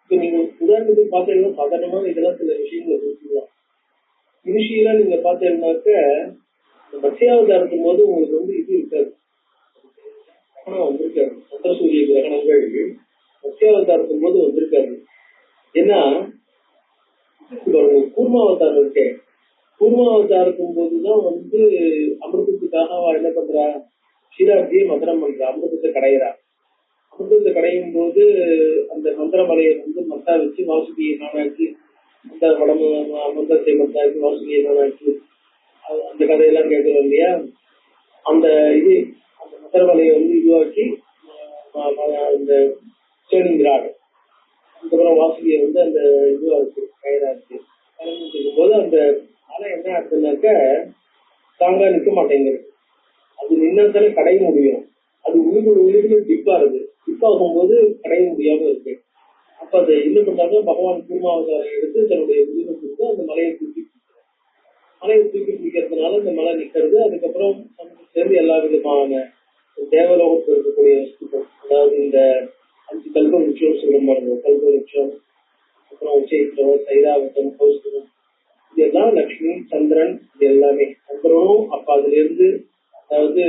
இப்ப நீங்க உதாரணத்துக்கு பார்த்தீங்கன்னா சாதாரணமான இதெல்லாம் சில விஷயங்களை பேசிக்கலாம். இனிஷியலா நீங்க பார்த்தீங்கன்னாக்க, மத்ஸ்யாவதாரத்தின் போது உங்களுக்கு இது இருக்காது, கிரகணம் வந்திருக்காரு. சந்திரசூரிய கிரகணங்கள் மத்ஸ்யாவதாரத்தின் போது வந்திருக்காரு. ஏன்னா கூர்மாவதாரம் இருக்கேன், கூர்மாவதாரத்தின் போதுதான் அமிர்தத்துக்காக அவ என்ன பண்றா, ஷீராப்தியை மந்திரம் பண்றா, அமிர்தத்தை கடையிறா. அமிர்தத்தை கடையும் போது அந்த மந்திரமலையை மத்தா வச்சு வாசுகியை நானாக்கி, அந்த உடம்பு மந்திரத்தை மத்தாக்கி வாசுகியை நானாக்கி, அந்த கதையெல்லாம் கேட்கிறோம் இல்லையா? அந்த அந்த மந்திரமலையை இதுவாக்கி இந்த சேனிங்கிறாடு, அதுக்கப்புறம் வாசுகியை அந்த இதுவா இருக்கு, கயிறா இருக்கு. கலந்துருக்கும் போது அந்த மலை என்ன ஆச்சுனாக்க தாங்கா நிற்க மாட்டேங்குது. அது நின்னாத்தானே கடைய முடியும். அது உள்ளுக்குள்ள டிப்பா இருக்கு. டிப்பாகும் போது கடைய முடியாம இருக்கு. அப்ப அதை என்ன பண்றாங்க, பகவான் கூர்மாவதாரம் எடுத்து தன்னுடைய உயிரை கொடுத்து அந்த மலையை தூக்கி பிடிக்கிறார். மலையை தூக்கி பிடிக்கிறதுனால அந்த மலை நிக்கிறது. அதுக்கப்புறம் சேர்ந்து எல்லா விதமான தேவலோகத்தில் இருக்கக்கூடிய வஸ்துக்கள், அதாவது இந்த 5 கல்ப விருட்சம் சொல்லும் பாருங்க, கல்ப விருட்சம், அப்புறம் உச்சைத்தம், சைராவட்டம், கௌஸ்தவம், இதெல்லாம் லக்ஷ்மி சந்திரன் இது எல்லாமே. சந்திரனும் அப்ப அதுல இருந்து, அதாவது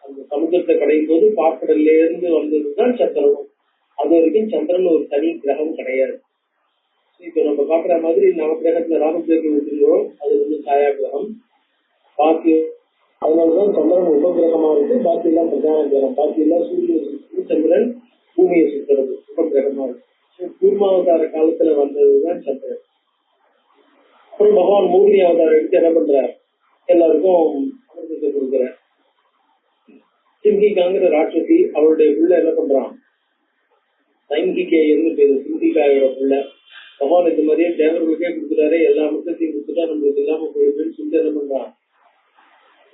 அந்த சமுத்திரத்தை கடையும் போது பாக்கடல்ல இருந்து வந்ததுதான் சந்திரனும். அது வரைக்கும் சந்திரன் ஒரு தனி கிரகம் கிடையாது. இப்ப நம்ம பாக்குற மாதிரி நவகிரகத்துல ராமகிரகம் வச்சிருக்கிறோம், அது வந்து சாயா கிரகம். பாக்கி அதனாலதான் சந்திரன் உபகிரகமா இருக்கு, பாக்கி எல்லாம் பிரதான கிரகம். பாக்கி எல்லாம் சூரியன் சுத்தி சந்திரன் பூமியை சுத்துறது உபகிரகமா இருக்கு. கூர்மாவதார காலத்துல வந்ததுதான் சந்திரன். அப்புறம் பகவான் மோகினி அவதாரம் எடுத்து என்ன பண்றார், எல்லாருக்கும் அமிர்தத்தை கொடுக்குறார். சிந்திகாங்கிற ராட்சசி அவருடைய பிள்ளை என்ன பண்றான், சைங்கிகேயன்னு பேரு, சிந்திகாயோட பிள்ளை. பகவான் இந்த மாதிரியே தேவர்களுக்கே கொடுக்குறாரு, எல்லா அமிர்தத்தையும் கொடுத்துட்டா நம்மளுக்கு இல்லாம போயிடுன்னு சொல்லிட்டு என்ன பண்றான்,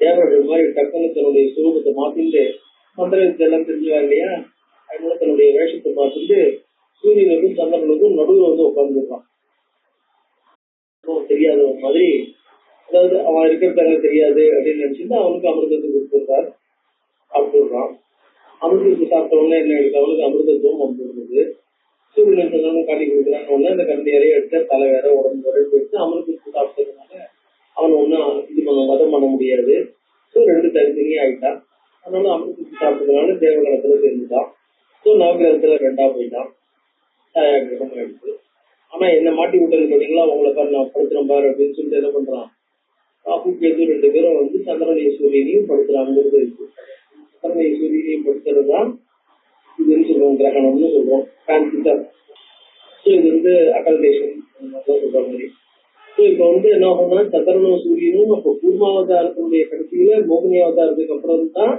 தேவர்கள் மாதிரி டக்குன்னு தன்னுடைய சுரூபத்தை மாத்திட்டு, மந்திரத்தை எல்லாம் தெரிஞ்சுவாங்க இல்லையா, அதனால தன்னுடைய வேஷத்தை பார்த்துட்டு சூரியனுக்கும் சந்திரனுக்கும் நடுவில் வந்து உட்கார்ந்துருக்கான். தெரியாத மாதிரி, அதாவது அவன் இருக்கிறதாங்க தெரியாது அப்படின்னு நினைச்சுட்டு அவனுக்கு அமிர்தத்தை கொடுத்துருக்கார். அப்படின்றான். அமிர்தத்தை சாப்பிட்டவொடனே என்ன இருக்கு, அவனுக்கு அமிர்தத்துவம் வந்துருந்தது. சூரியன் சந்திரனும் காட்டி கொடுக்குறான்னு ஒண்ணு அந்த கண்டையாரே எடுத்த தலை வேற உடம்பு வரை போயிட்டு அமிர்தத்தை சாப்பிட்டதுனால அவன் ஒன்னும் இது மதம் பண்ண முடியாது. ரெண்டு தனித்தனி ஆயிட்டான். அதனால அமிர்தத்தை சாப்பிட்டதுனால தேவகணத்துல சேர்ந்துட்டான். நவகிரகத்துல ரெண்டா போயிட்டான், சாயா கிரகம் எடுத்து. ஆனா என்ன மாட்டி விட்டது பார்த்தீங்களா, உங்களை பாரு நான் படுத்துறேன் பாரு அப்படின்னு சொல்லிட்டு என்ன பண்றான், ராகு கேது ரெண்டு பேரும் வந்து சந்திரனைய சூரியனையும் படுத்துறாங்கிறது இருக்கு. சந்திரனைய சூரியனையும் படுத்துறதுதான் இதுன்னு சொல்லுவோம், கிரகணம்னு சொல்றோம், டிரான்சிட்டர். இது வந்து அகல்டேஷன் சொல்ற மாதிரி. இப்ப வந்து என்ன ஆகும்னா சந்திரனும் சூரியனும் அப்ப கூர்மாவதாரத்தினுடைய கடைசியில மோகினி அவதாரத்துக்கு அப்புறம் தான்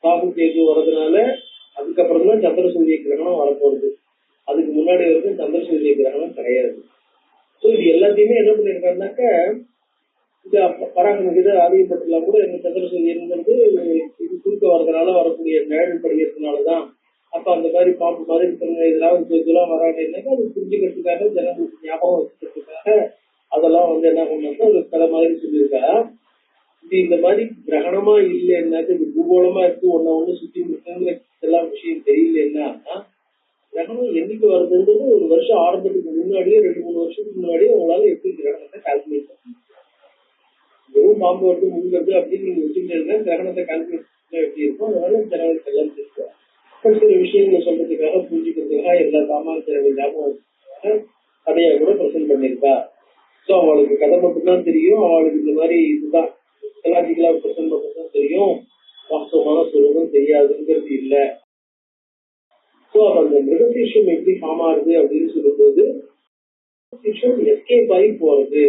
ராகு கேது வர்றதுனால அதுக்கப்புறம் தான் சந்திர சூரிய கிரகணம் வரப்போகுது. அதுக்கு முன்னாடி வரைக்கும் சந்திர சூரிய கிரகணம் கிடையாது. இது எல்லாத்தையுமே என்ன பண்ணிருக்காருனாக்க, இது பராகமிகித ஆதியப்பட்டெல்லாம் கூட இந்த சந்திர சூரியன்றது இது குறுக்க வர்றதுனால வரக்கூடிய நிழல் படிக்கிறதுனாலதான். அப்ப அந்த மாதிரி பாம்பு மாதிரி இதெல்லாம் வராதுனாக்கா அது புரிஞ்சுக்கிறதுக்காக, ஜனங்களுக்கு ஞாபகம் வச்சுக்கிறதுக்காக அதெல்லாம் வந்து என்ன பண்ணாக்கா ஒரு கலை மாதிரி சொல்லியிருக்கா. இது இந்த மாதிரி கிரகணமா இல்லைன்னாக்க, இது பூகோளமா இருக்கு, ஒன்னு சுத்தி இருக்குங்கிற இதெல்லாம் விஷயம் தெரியலன்னா, கிரகணம் என்னைக்கு வருதுன்றது ஒரு வருஷம் ஆரம்பத்துக்கு முன்னாடியே 2-3 வருஷத்துக்கு முன்னாடியே உங்களால எப்படி கிரகணத்தை கால்குலேட் பண்ண, வெறும் பாம்பு வருது முழுகிறது அப்படின்னு நீங்க வச்சுக்கிட்டீங்கன்னா கிரகணத்தை கால்குலேட் பண்ண எப்படி இருக்கும். அதனால ஜனங்களுக்கு எல்லாம் தெரியும். சில விஷயங்களை சொல்றதுக்காக புரிஞ்சுக்கிறதுக்காக எல்லா சாமானிய ஞாபகம் கதையா கூட பிரசன்ட் பண்ணிருக்கா. சோ அவளுக்கு கதை மட்டும்தான் தெரியும், அவளுக்கு இந்த மாதிரி இதுதான் சைக்கலாஜிக்கலா பிரசன்ட் மட்டும்தான் தெரியும், வாஸ்தவமான சுரூபம் தெரியாதுங்கிறது இல்ல. சோ அப்ப அந்த மிருகசீஷம் எப்படி ஃபார்ம் ஆகுது அப்படின்னு சொல்லும்போது, எஸ்கேப் ஆகி போறது.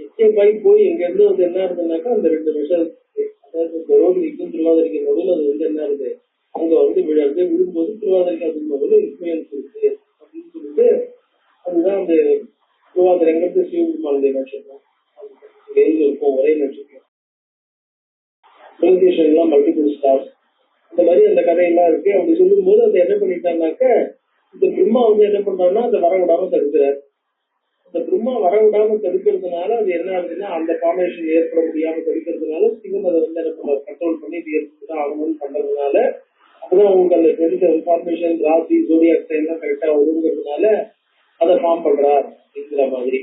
எஸ்கேப் ஆகி போய் எங்க இருந்து வந்து என்ன இருந்ததுனாக்கா, அந்த 2 விஷயம், அதாவது ரோகிணிக்கும் திருவாதிரைக்கும் நடுவில் அது வந்து என்ன இருக்கு, அங்க வந்து விழும்போது திருவாதிரைக்கு அது நடுவில் இன்ஃபுளுயன்ஸ் இருக்கு அப்படின்னு சொல்லிட்டு, அதுதான் அந்த திருவாதிரைங்கிறது சிவபெருமானுடைய நட்சத்திரம், வெயில் இருக்கும் ஒரே நட்சத்திரம். மிருகசீஷம் எல்லாம் மல்டிபிள் ஸ்டார்ஸ், இந்த மாதிரி அந்த கதையெல்லாம் இருக்கு. அப்படி சொல்லும் போது அதை என்ன பண்ணிட்டாங்கனாக்க, இந்த பிரம்மா வந்து என்ன பண்றாருன்னா அதை வர விடாம தடுக்கிறார். அந்த பிரம்மா வர விடாம தடுக்கிறதுனால அது என்ன ஆகுதுன்னா, அந்த ஃபார்மேஷன் ஏற்பட முடியாம தடுக்கிறதுனால சிவன் அதை வந்து என்ன பண்றாரு, கண்ட்ரோல் பண்ணி இது ஏற்பட்டுதான் ஆகணும்னு பண்றதுனால, அப்பதான் உங்களுக்கு அந்த 27 ஃபார்மேஷன் ராசி ஜோடியாக் சைன் எல்லாம் கரெக்டா வருங்கிறதுனால அதை ஃபார்ம் பண்றார் அப்படிங்கிற மாதிரி.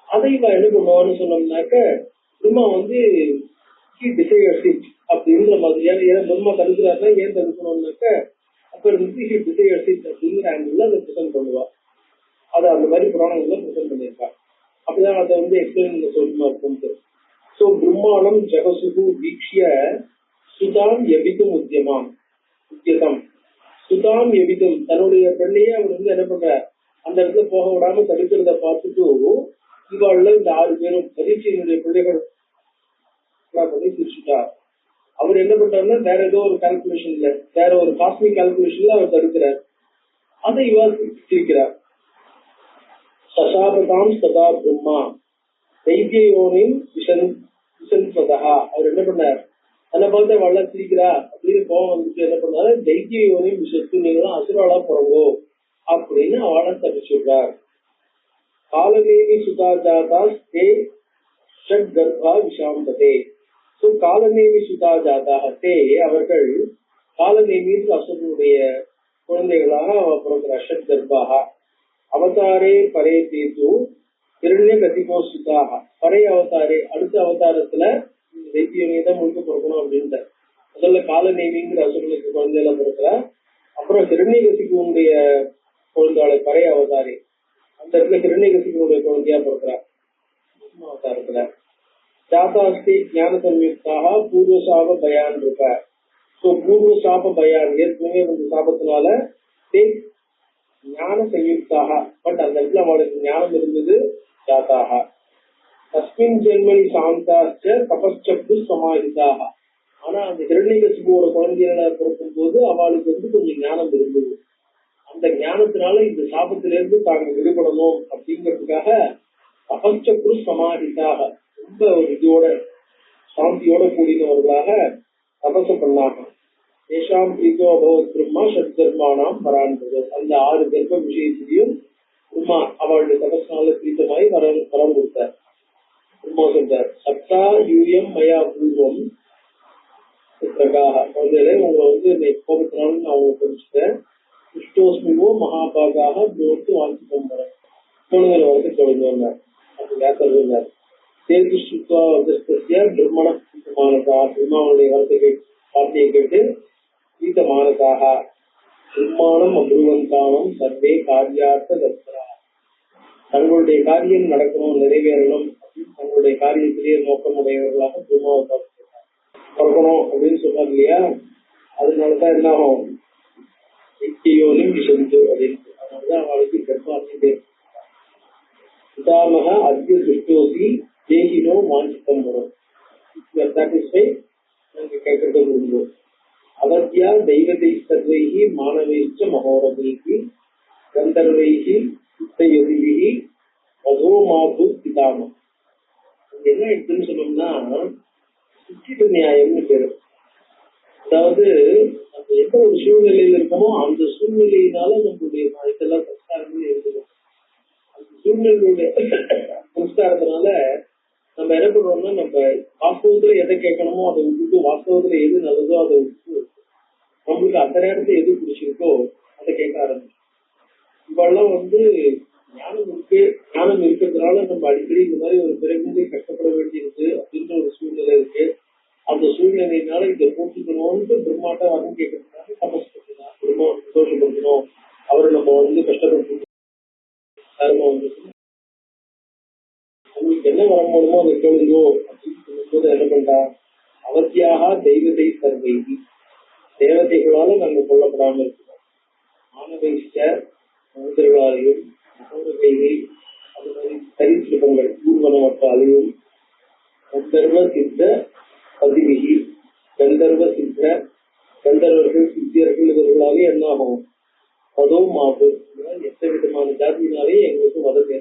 அதை இவன் என்ன பண்ணுவான்னு சொன்னோம்னாக்க, பிரம்மா வந்து அப்படிங்கிற மாதிரியான, ஏன்னா பிரம்மா தடுக்கிறாருன்னா ஏன் தடுக்கணும்னாக்க, அப்ப இருந்து அப்படிங்கிற ஆங்கிள் அதை பிரசன்ட் பண்ணுவா. அதை அந்த மாதிரி புராணங்கள்ல பிரசன்ட் பண்ணியிருக்கா. அப்படிதான் அதை வந்து எக்ஸ்பிளைன் சொல்லணுமா இருக்கும். சோ பிரம்மாணம் ஜெகசுகு வீக்ஷிய சுதாம் எபிதும் உத்தியமாம் உத்தியதம் சுதாம் எபிதும், தன்னுடைய பெண்ணையே அவர் வந்து என்ன பண்றார், அந்த இடத்துல போக விடாம தடுக்கிறத பார்த்துட்டு இவாள்ல இந்த 6 பேரும் பரீட்சையினுடைய பிள்ளைகள் சிரிச்சுட்டார். அவர் என்ன பண்றாருன்னா வேற ஏதோ ஒரு கால்குலேஷன்ல, வேற ஒரு காஸ்மிக் கால்குலேஷன்ல அவர் தடுக்கிறார். அதை இவர் சிரிக்கிறார். சசாபதாம் சதா பிரம்மா தைத்தியோனின் விசந்ததா, அவர் என்ன பண்ணார், அதை பார்த்து வள்ள சிரிக்கிறா அப்படின்னு கோவம் வந்துட்டு என்ன பண்ணாரு, தைத்தியோனின் விசத்து, நீங்க தான் அசுராளா போறங்கோ அப்படின்னு அவளை தப்பிச்சுடுறார். காலநேமி சுதாஜாதா ஸ்தே ஷட் கர்ப்பா விஷாம்பதே. காலநேமி சுதா ஜாதாகத்தே, அவர்கள் காலநேமி அசுரனுடைய குழந்தைகளாக பிறக்கிற ஷட் கர்ப்பாக அவதாரே பரே தீர்த்து இரண்ய கதிகோசுதாக பழைய அவதாரே அடுத்த அவதாரத்துல தைத்தியனை தான் முழுக்க பிறக்கணும் அப்படின்ட்டு முதல்ல காலநேமிங்கிற அசுரனுக்கு குழந்தையில பிறக்கிற அப்புறம் ஹிரண்யகசிகனுடைய குழந்தையாளை பழைய அவதாரி அந்த இடத்துல ஹிரண்யகசிகனுடைய குழந்தையா பிறக்கிறார் அவதாரத்துல ஜாதாஸ்தி ஞான சம்யுக்தாக பூர்வசாப பயான் இருக்க ஸோ பூர்வசாப பயான் ஏற்கனவே வந்து சாபத்தினால ஞான சம்யுக்தாக பட் அந்த இடத்துல அவளுக்கு ஞானம் இருந்தது ஜாதாக தஸ்மின் ஜென்மனி சாந்தாச்ச தபஸ்சப்து சமாஹிதாக ஆனா அந்த ஹிரண்யகசிபுவோட குழந்தைகளை பிறக்கும் போது அவளுக்கு வந்து கொஞ்சம் ஞானம் இருந்தது அந்த ஞானத்தினால இந்த சாபத்திலிருந்து தாங்க விடுபடணும் அப்படிங்கிறதுக்காக தபஸ்சப்து சமாஹிதாக ரொம்ப ஒரு இதோட சாந்தியோட கூடினவர்களாக தபச பண்ணாங்க தேசாம் பிரீதோ அபவத் பிரம்மா ஷட் கர்மானாம் பரான்பது அந்த 6 கர்ப்ப விஷயத்திலையும் பிரம்மா அவளுடைய தபஸ்னால பிரீத்தமாய் வரம் கொடுத்தார் பிரம்மா சொல்றார் சப்தா யூயம் மயா பூர்வம் குழந்தைகளே உங்களை வந்து கோபத்தினால நான் உங்களை தெரிஞ்சுட்டேன் இஷ்டோஸ்மிவோ மகாபாகாக போட்டு வாங்கி போறேன் குழந்தைகளை வந்து தொடங்குவாங்க அப்படி யாத்திரை தேர்வு சுத்தா பிரம்மண பிரீத்தமானதா பிரம்மாவுடைய வார்த்தையை கேட்டு பிரீத்தமானதாக பிரம்மாணம் அப்ருவந்தானம் சர்வே காரியார்த்த தத்ரா தங்களுடைய காரியம் நடக்கணும் நிறைவேறணும் அப்படின்னு தங்களுடைய காரியத்திலேயே நோக்கமுடையவர்களாக பிரம்மாவை பிறக்கணும் அப்படின்னு சொன்னார் இல்லையா அதனாலதான் என்ன ஆகும் நித்தியோனும் விசந்து அப்படின்னு அதனாலதான் அவளுக்கு கர்ப்பாசி பிதாமக அத்திய துஷ்டோசி தேகினோ மாஞ்சித்தம் வரும் சாட்டிஸ்ஃபை நாங்க கேட்கறது விரும்புவோம் அவத்தியா தெய்வத்தை சர்வைகி மாணவைச்ச மகோரவைகி கந்தர்வைகி சித்தயதிகி மகோ மாபு பிதாமம் என்ன எடுத்துன்னு சொன்னோம்னா சுற்றிட்டு நியாயம்னு பேரு அதாவது நம்ம எந்த ஒரு சூழ்நிலையில இருக்கோமோ அந்த சூழ்நிலையினால நம்மளுடைய இதெல்லாம் சம்ஸ்காரங்கள் இருக்கணும் அந்த சூழ்நிலையுடைய சம்ஸ்காரத்தினால நம்ம என்ன பண்றோம்னா நம்ம வாஸ்தவத்துல எதை கேட்கணுமோ அதை விட்டுட்டு வாஸ்தவத்துல எது நல்லதோ அதை விட்டு நம்மளுக்கு அந்த நேரத்துல எது பிடிச்சிருக்கோ அதை கேட்க ஆரம்பிச்சோம் இவெல்லாம் வந்து ஞானம் இருக்கிறதுனால நம்ம அடிக்கடி இந்த மாதிரி ஒரு பிறகு கஷ்டப்பட வேண்டியிருக்கு அப்படின்ற ஒரு சூழ்நிலை இருக்கு அந்த சூழ்நிலையினால இதை போட்டுக்கணும்னு பிரம்மாட்ட வரம் கேட்கறதுனால தபஸ் பண்ணலாம் பிரம்மா சந்தோஷப்படுத்தணும் அவரை நம்ம வந்து கஷ்டப்படுத்தணும் அவங்களுக்கு என்ன வரம் மூலமோ அதை கேளுங்கோ அப்படின்னு சொல்லும்போது என்ன பண்றா அவத்தியாக தெய்வத்தை சர்வைகி தேவதைகளால நாங்கள் கொல்லப்படாம இருக்கிறோம் மாணவிஷ்டர் மனிதர்களாலையும் மகோரகைகள் அது மாதிரி சரித்திரங்கள் ஊர்வனவற்றாலையும் கந்தர்வ சித்த பதிவிகி கந்தர்வ சித்த கந்தர்வர்கள் சித்தியர்கள் இவர்களாலே என்ன ஆகும் அதோ மாபு எந்த விதமான ஜாதியினாலேயே எங்களுக்கு வதங்க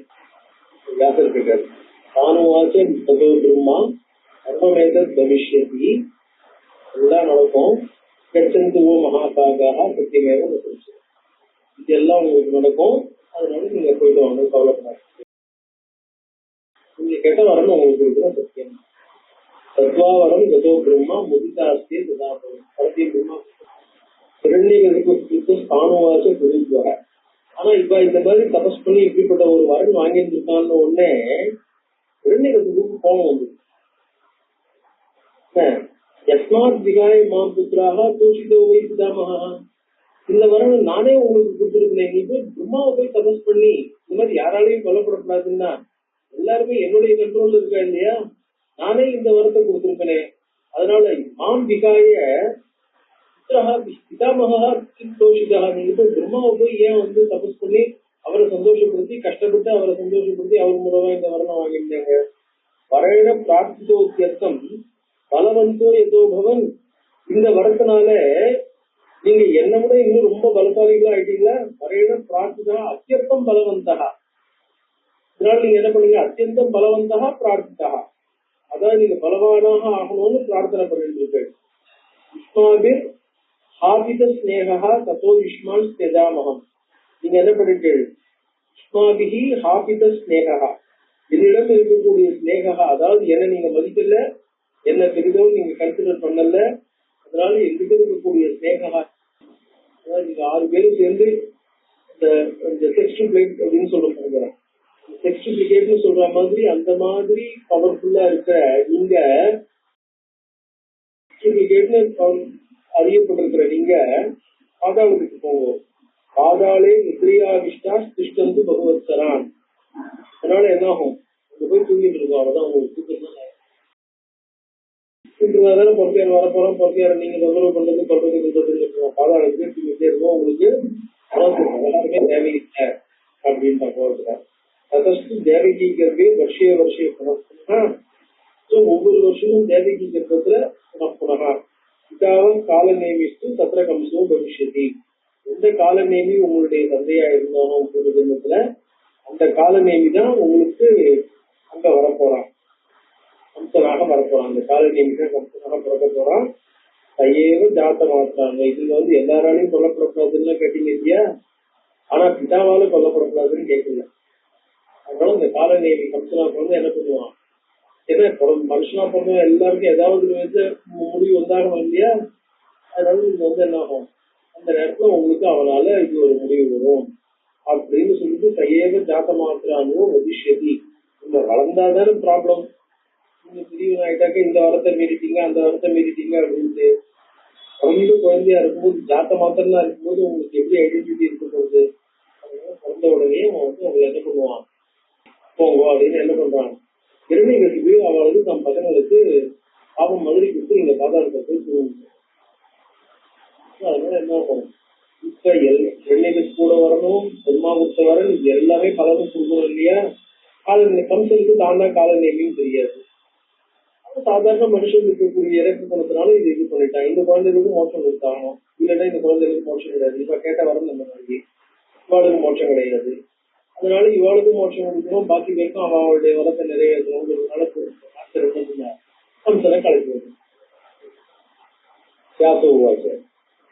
வியாசர் தானுவாச்ச ததோ பிரம்மா கர்மமேத பவிஷ்யதி எல்லாம் நடக்கும் கச்சந்துவோ மகாபாகாக சத்தியமேவ வசிச்சு இதெல்லாம் உங்களுக்கு நடக்கும் அதனால நீங்க போயிட்டு வாங்க கவலைப்படாது நீங்க கெட்ட வரணும் உங்களுக்கு இருக்கிற சத்தியம் தத்வாவரம் கதோ பிரம்மா முதிதாஸ்திய ததாபரம் பரத்திய பிரம்மா இரண்யகதிக்கு தானுவாச்ச குருத்வக ஆனா இப்ப இந்த மாதிரி தபஸ் பண்ணி இப்படிப்பட்ட ஒரு வரன் வாங்கிட்டு இருக்கான்னு உடனே இரண்யகதிக்கு கோபம் வந்து யஸ்மாத் விகாய மாம் புத்திராக தூஷிதோ வை பிதாமகா இந்த வரன் நானே உங்களுக்கு கொடுத்துருக்கேன் நீ போய் பிரம்மாவை போய் தபஸ் பண்ணி இந்த மாதிரி யாராலையும் கொல்லப்படக்கூடாதுன்னா எல்லாருமே என்னுடைய கண்ட்ரோல்ல இருக்கா இல்லையா நானே இந்த வரத்தை கொடுத்துருக்கேனே அதனால மாம் விகாய பிதாமகா தோஷிதா நீங்க போய் பிரம்மாவை போய் ஏன் வந்து தபஸ் பண்ணி அவரை சந்தோஷப்படுத்தி கஷ்டப்பட்டு அவரை சந்தோஷப்படுத்தி அவர் மூலமா இந்த வரனை வாங்கிட்டாங்க வரேன பிரார்த்தித்தோத்தியர்த்தம் பலவந்தோ எதோ பவன் இந்த வரத்தினால நீங்க என்ன விட இன்னும் ரொம்ப பலசாலிகளா ஆயிட்டீங்களா வரேன பிரார்த்திதா அத்தியர்த்தம் பலவந்தகா இதனால நீங்க என்ன பண்ணீங்க அத்தியந்தம் பலவந்தகா பிரார்த்திதா அதாவது நீங்க பலவானாக ஆகணும்னு பிரார்த்தனை பண்ணிட்டு இருக்கு யுஷ்மாபிர் ஹாபித ஸ்நேகா தத்தோ யுஷ்மான் ஸ்தேஜாமகம் நீங்க என்ன பண்ணிட்டு யுஷ்மாபிஹி ஹாபித ஸ்நேகா என்னிடம் இருக்கக்கூடிய ஸ்நேகா அதாவது என்ன நீங்க மதிக்கல என்ன பெரிதும் நீங்க கன்சிடர் பண்ணல அதனால எங்கிட்ட இருக்கக்கூடிய ஸ்நேகா அதாவது நீங்க 6 பேரும் சேர்ந்து இந்த செக்ஸ்ட் பிளேட் அப்படின்னு சொல்ல போகிறேன் செக்ஸ்டிபிகேட்னு சொல்ற மாதிரி அந்த மாதிரி பவர்ஃபுல்லா இருக்கிற நீங்க அறியப்பட்டிருக்கிற நீங்க பாதாளத்துக்கு போவோம். பாதாளே நித்ரியாவிஷ்டா திஷ்டந்து பகவத்சரான். அதனால என்ன ஆகும், அங்க போய் தூங்கிட்டு இருக்கோம். அவ்வளவுதான் உங்களுக்கு தூக்கம் தானே பொறுத்தையார் வரப்போறோம். பொறுத்தையார் நீங்க தொந்தரவு பண்றது சொல்றதுக்கு பாதாளத்துக்கு தூங்கிட்டே இருக்கோம். உங்களுக்கு எல்லாருமே தேவையில்லை அப்படின்னு போகிறேன். அதற்கு தேவகி கர்ப்பே வருஷே வருஷே புனಃ. ஒவ்வொரு வருஷமும் தேவகி கர்ப்பத்துல புனః இதாவும் கால நேமித்து தத்திர கம்சோ பவிஷ்யதி. எந்த கால நேமி உங்களுடைய தந்தையா இருந்தாலும் உங்களுடைய ஜென்மத்துல அந்த கால நேமி தான் உங்களுக்கு அங்க வரப்போறான், கம்சனாக வரப்போறான். அந்த கால நேமி தான் கம்சனாக பிறக்க போறான். கையேவ ஜாத்த மாத்தாங்க. இதுல எல்லாராலையும் கொல்லப்படக்கூடாதுன்னு கேட்டீங்க இல்லையா, ஆனா பிதாவால கொல்லப்படக்கூடாதுன்னு கேட்கல. அதனால இந்த கால நேமி கம்சனா பிறந்து என்ன பண்ணுவான், ஏன்னா மனுஷனா பிறந்த எல்லாருக்கும் ஏதாவது முடிவு வந்தாகணும் இல்லையா. அதனால நீங்க என்ன ஆகும், அந்த நேரத்துல உங்களுக்கு அவனால இது ஒரு முடிவு வரும் அப்படின்னு சொல்லிட்டு கையேவ ஜாத்த மாத்திரானோ வதிஷ்யதி. இந்த வளர்ந்தாதானே ப்ராப்ளம். நீங்க பிரிவு ஆயிட்டாக்க இந்த வரத்தை மீறிட்டீங்க அந்த வரத்தை மீறிட்டீங்க அப்படின்ட்டு பிறந்த குழந்தையா இருக்கும்போது ஜாத்த மாத்திரம் தான் இருக்கும்போது உங்களுக்கு எப்படி ஐடென்டிட்டி இருக்க போகுது. அதனால பிறந்த உடனே அவன் அவங்க என்ன பண்ணுவான், போங்க அப்படின்னு என்ன பண்றான், இரண்யகசிபு அவளுக்கு தம் பசங்களுக்கு பாவம் மாதிரி கொடுத்து நீங்க பாதாளத்தை போய் சொல்லுங்க. அதனால என்ன ஆகும், இப்ப இரண்யகசிபு கூட வரணும், பிரம்மாவுக்கு வரணும், இது எல்லாமே பலரும் கொடுக்கணும் இல்லையா. கம்சனுக்கு தான் தான் கால நேமியும் தெரியாது. சாதாரண மனுஷன் இருக்கக்கூடிய இறப்பு குணத்தினால இது பண்ணிட்டான். இந்த குழந்தைகளுக்கு மோட்சம் கொடுத்தாங்க, இல்லைன்னா இந்த குழந்தைகளுக்கு மோட்சம் கிடையாது. இப்ப கேட்ட வரம் அந்த மாதிரி இவாளுக்கு மோட்சம் கிடையாது. அதனால இவாளுக்கும் மோட்சம் கொடுக்கணும், பாக்கி பேருக்கும் அவளுடைய வரத்தை நிறைவேற்றணுங்கிறதுனால கம்சனை கலைக்கு வரும்.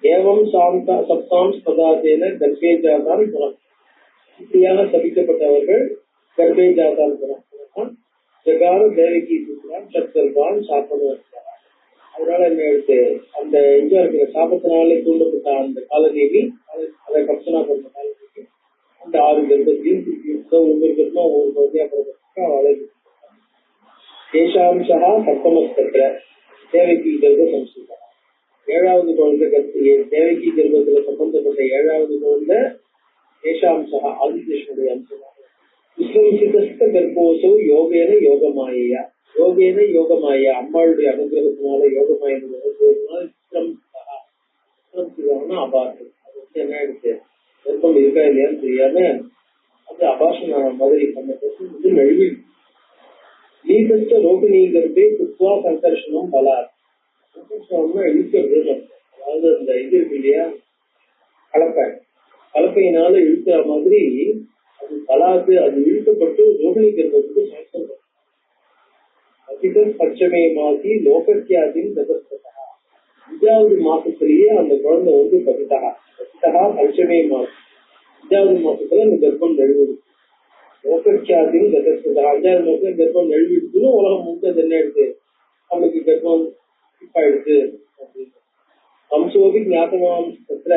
ஏவம் சாந்தா சப்தாம் ஸ்பதாதேன கர்ப்பே ஜாதான் குணம். இப்படியாக சபிக்கப்பட்டவர்கள் கர்ப்பே ஜாதான் குணம் ஜகார தேவகி சத்கர்பான் சாப்பிடுவார். அதனால என்ன எடுத்து அந்த இங்க இருக்கிற சாபத்தினாலே தூண்டப்பட்ட அந்த காலநேவி அதை கம்சனா பண்ண காலநேவி அந்த 6 கர்ப்பத்தையும் திருப்பி ஒவ்வொரு கர்ப்பம் ஒவ்வொரு குழந்தையா பிறகு அவளை தேசாம்சா சப்தமஸ்தத்துல தேவகி கர்ப்ப சம்ஸ்கிருதம். 7வது குழந்தை தேவகி கர்ப்பத்துல சம்பந்தப்பட்ட 7வது குழந்தை தேசாம்சா ஆதிசேஷனுடைய அம்சமாக விஸ்வசித கர்ப்போசோ யோகேன யோகமாயா. யோகேன யோகமாயா அம்மாளுடைய அனுகிரகத்தினால யோகமாயினா அபாசம். அது என்ன ஆயிடுச்சு, கர்ப்பம் இருக்கா இல்லையான்னு தெரியாம அது அபாசம் மாதிரி பண்ண நழுவி நீபஸ்ட ரோகிணி கர்ப்பே குத்வா சங்கர்ஷனம் பலார். சங்கர்ஷனம்னா இழுக்கிறது. அதாவது அந்த இது இருக்கு இல்லையா, கலப்பையினால இழுக்கிற மாதிரி அது பலாத்து அது இழுக்கப்பட்டு ரோகிணி கர்ப்பத்துக்கு சாஸ்திரம் பட்சமே மாசி லோகத்தியாதின் தபஸ்தா. 5வது மாசத்திலேயே அந்த குழந்தை பசிதா பட்சமே மாசி 5வது மாசத்துல அந்த கர்ப்பம் நழுவுது. லோகத்தியாதின் தபஸ்தா 5வது மாசத்துல கர்ப்பம் நழுவிடுச்சுன்னு உலகம் முழுக்க என்ன எடுத்து அவனுக்கு கர்ப்பம் ஆயிடுச்சு அப்படின்னு. கம்சோபி ஞாபகத்துல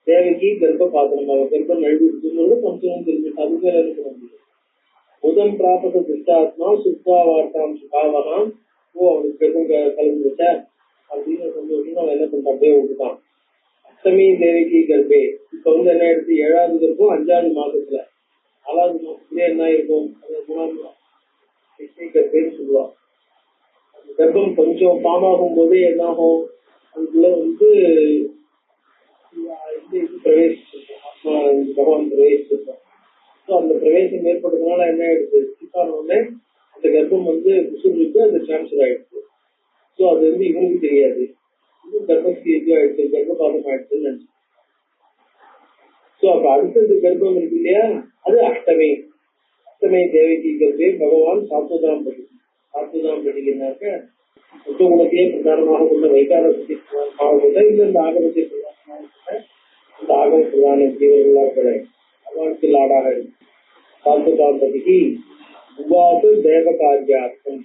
தேவகி கர்ப்ப பாத்திரம் அவ கர்ப்பம் நழுவிடுச்சுன்னு கம்சனும் தெரிஞ்சுட்டு அதுக்கு மேல என்ன பண்ண முடியும். முதல் பிராபத துஷ்டாத்மா சுத்வா வார்த்தாம் சுகாவகாம். அவனுக்கு கர்ப்பம் கலந்து வச்ச அப்படின்னு சந்தோஷம் அவன் என்ன பண்றான், அப்படியே விட்டுட்டான். அஷ்டமி தேவகி கர்ப்பே இப்ப என்ன எடுத்து 7வது கர்ப்பம் 5வது மாசத்துல 4வது மாசத்துலயே என்ன இருக்கும், அது 3வது கர்ப்பேன்னு சொல்லுவான். அந்த கர்ப்பம் கொஞ்சம் பாமாகும் போதே என்ன ஆகும், அதுக்குள்ள பிரவேசிச்சிருக்கோம், ஆத்மா பகவான் பிரவேசிச்சிருக்கோம். அந்த பிரவேசம் ஏற்பட்டதுனால என்ன ஆயிடுச்சு, உடனே அந்த கர்ப்பம் குசுருக்கு அந்த டிரான்ஸ்பர் ஆயிடுச்சு. ஸோ அது இவனுக்கு தெரியாது, இன்னும் கர்ப்பத்துக்கு இது ஆயிடுச்சு, கர்ப்பபாதம் ஆயிடுச்சுன்னு நினைச்சு. ஸோ அப்ப அடுத்தது கர்ப்பம் இருக்கு இல்லையா, அது அஷ்டமே தேவகி கர்ப்பே பகவான் சாத்வதாம் படிக்கிறாக்க குணத்தையே பிரதானமாக கொண்ட வைகாரத்தை கொண்ட இல்ல இந்த ஆகமத்தை பிரதானமாக கொண்ட அந்த ஆகம பிரதான ஜீவர்களா கிடையாது அவளுக்கு ஆடாக இருக்கு. சாத்வதாம்பதிக்கு உவாச தேவகாரியார்த்தம்.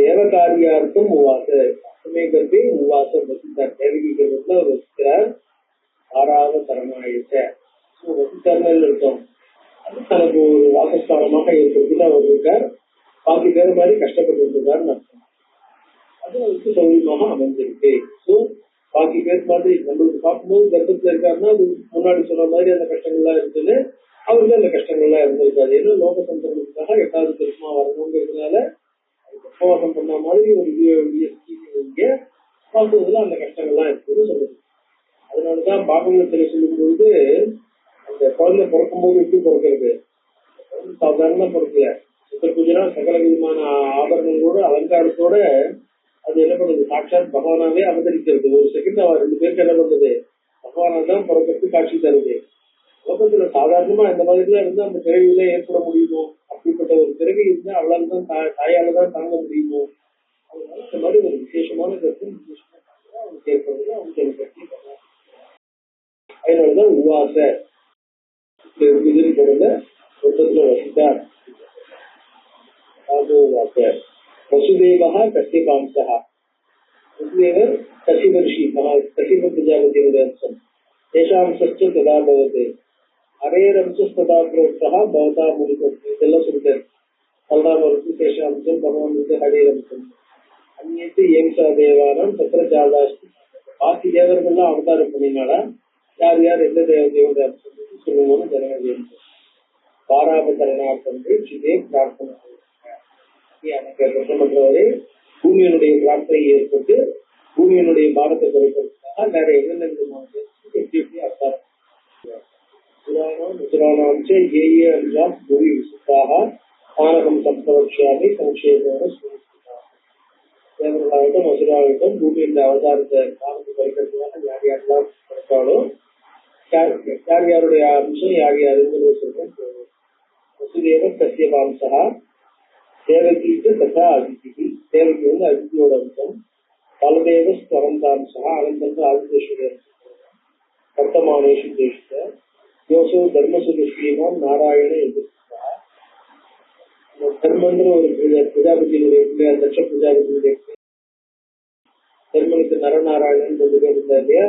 தேவகாரியார்த்தம் உவாச அஷ்டமே கர்ப்பே உவாச வசித்தார். தேவகி கர்ப்பத்துல அவர் வசிக்கிறார். 6வது தரமாயிடுச்ச வசித்தார்னு இருக்கும். அது தனக்கு ஒரு வாசஸ்தானமாக ஏற்படுத்திட்டு அவர் இருக்கார். பாக்கி பேர் மாதிரி கஷ்டப்பட்டு இருக்காருன்னு அர்த்தம். அது அவருக்கு சௌகரியமாக அமைஞ்சிருக்கு. ஸோ பாக்கி பேர் மாதிரி நம்மளுக்கு பார்க்கும்போது கர்ப்பத்துல இருக்காருன்னா அது முன்னாடி சொன்ன மாதிரி அந்த கஷ்டங்கள்லாம் இருக்குது. அவருக்கு அந்த கஷ்டங்கள்லாம் இருந்திருக்காது. ஏன்னா லோக சந்தர்ப்பத்துக்காக 8வது பெருமா வரணுங்கிறதுனால உபவாசம் பண்ண மாதிரி ஒரு இங்க பார்க்கறதுல அந்த கஷ்டங்கள்லாம் இருக்குதுன்னு சொல்லுது. அதனாலதான் பாகவதத்துல சொல்லும் பொழுது அந்த குழந்தை பிறக்கும் போது எப்படி பிறக்கிறது, சாதாரணமா பிறக்கல. சுத்தபூஜனா சகல விதமான ஆபரணங்களோட அலங்காரத்தோட அது என்ன பண்ணுது, சாட்சாத் பகவானாவே அவதரிக்கிறது. ஒரு செகண்ட் அவ 2 பேருக்கு என்ன பண்றது, பகவானா தான் பிறக்கிறதுக்கு காட்சி தருது. லோகத்துல சாதாரணமா இந்த மாதிரிலாம் இருந்தா அந்த பிறவியில ஏற்பட முடியுமோ, அப்படிப்பட்ட ஒரு பிறவி இருந்தா அவளால் தான் தாயால தான் தாங்க முடியுமோ. அதனால இந்த மாதிரி ஒரு விசேஷமான கருத்து அவனுக்கு ஏற்படுறது, அவனுக்கு எனக்கு கட்டி பண்ணலாம். அதனாலதான் உவாச பொருள சொந்தத்துல வசித்தார். வசுதேவா கசியபாம்சா, வசுதேவர் கசிப ரிஷி, கசிப பிரஜாபதியுடைய அம்சம். தேசாம்சஸ்து ததா பவதே அரேரம்சஸ்ததா புரோக்தா பவதா முனிகம். இதெல்லாம் சொல்லிட்டார். பலராமருக்கு சேஷாம்சம், பகவானுக்கு ஹரேரம்சம். அந்நேத்து ஏம்சா தேவானம் சத்திர ஜாதாஸ்தி. பாக்கி தேவர்கள்லாம் அவதாரம் பண்ணினாலா யார் யார் எந்த தேவதையோட அம்சம் சொல்லுவோம்னு ஜனங்கள் பாராபகரணார்த்தம் சிதே பிரார்த்தனை பண்றவரை பூமியினுடைய பிரார்த்தனை ஏற்பட்டு பூமியினுடைய பாரத்தை குறைப்பதற்காக வேற என்னென்ன விதமான எப்படி எப்படி அவதாரம் புராணம் ஏ அஞ்சாம் பூமி விசுத்தாக ஆனகம் சம்பவக்ஷாமி சங்கேபோட தேவர்களாகட்டும் மசுராகட்டும் பூமியின் அவதாரத்தை பாரத்தை குறைக்கிறதுக்காக யார் யாரெல்லாம் கிடைத்தாலோ யார் யாருடைய அம்சம் யார் யாருங்கிறது சொல்றேன். வசுதேவ கசியபாம்சா, தேவகிக்கு ததா அதிதி, தேவகி வந்து அதிதியோட அம்சம். பலதேவ ஸ்வரந்தாம்சா, அனந்தந்த ஆதிதேஸ்வர வர்த்தமானேஷு தேஷ்ட யோசோ தர்மசுலஸ்ரீமான் நாராயண எதிர்த்தா. தர்மன்ற ஒரு பிரஜாபதியினுடைய தட்ச பிரஜாபதியுடைய தர்மனுக்கு நரநாராயணன் 2 பேர் இருந்தா இல்லையா,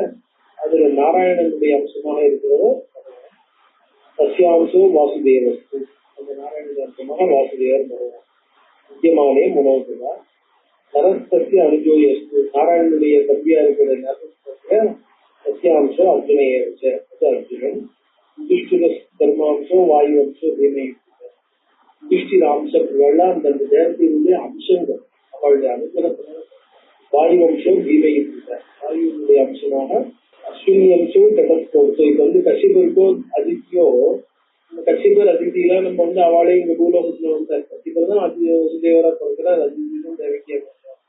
அதுல நாராயணனுடைய அம்சமாக இருக்கிறதோ சசியாம்சோ வாசுதேவஸ்து. அந்த நாராயணனுடைய அம்சமாக வாசுதேவர் வருவார். முக்கியமானே முனோகுதா சரஸ்வதி அனுஜோயஸ்து. நாராயணனுடைய கல்வியா இருக்கிற சசியாம்சோ அர்ஜுனையச்ச, அது அர்ஜுனன். யுதிஷ்டிர தர்மாம்சோ வாயு அம்சோ தீமையுக்த. யுதிஷ்டிர அம்சங்கள்லாம் அந்த தேவதையுடைய அம்சங்கள், அவளுடைய அனுகிரகத்தினால வாயு அம்சம் தீமையுக்த. வாயுனுடைய அம்சமாக அஸ்வினி அம்சம் கடற்கோடு. இது வந்து கசிபருக்கோ அதித்தியோ, இந்த கசிபர் அதித்தியெல்லாம் நம்ம வந்து அவளே இங்க பூலோகத்துல வந்தார். கசிபர் தான் வசுதேவரா பிறக்கிறார், அதித்தியும் தேவகியா பிறக்கிறார்.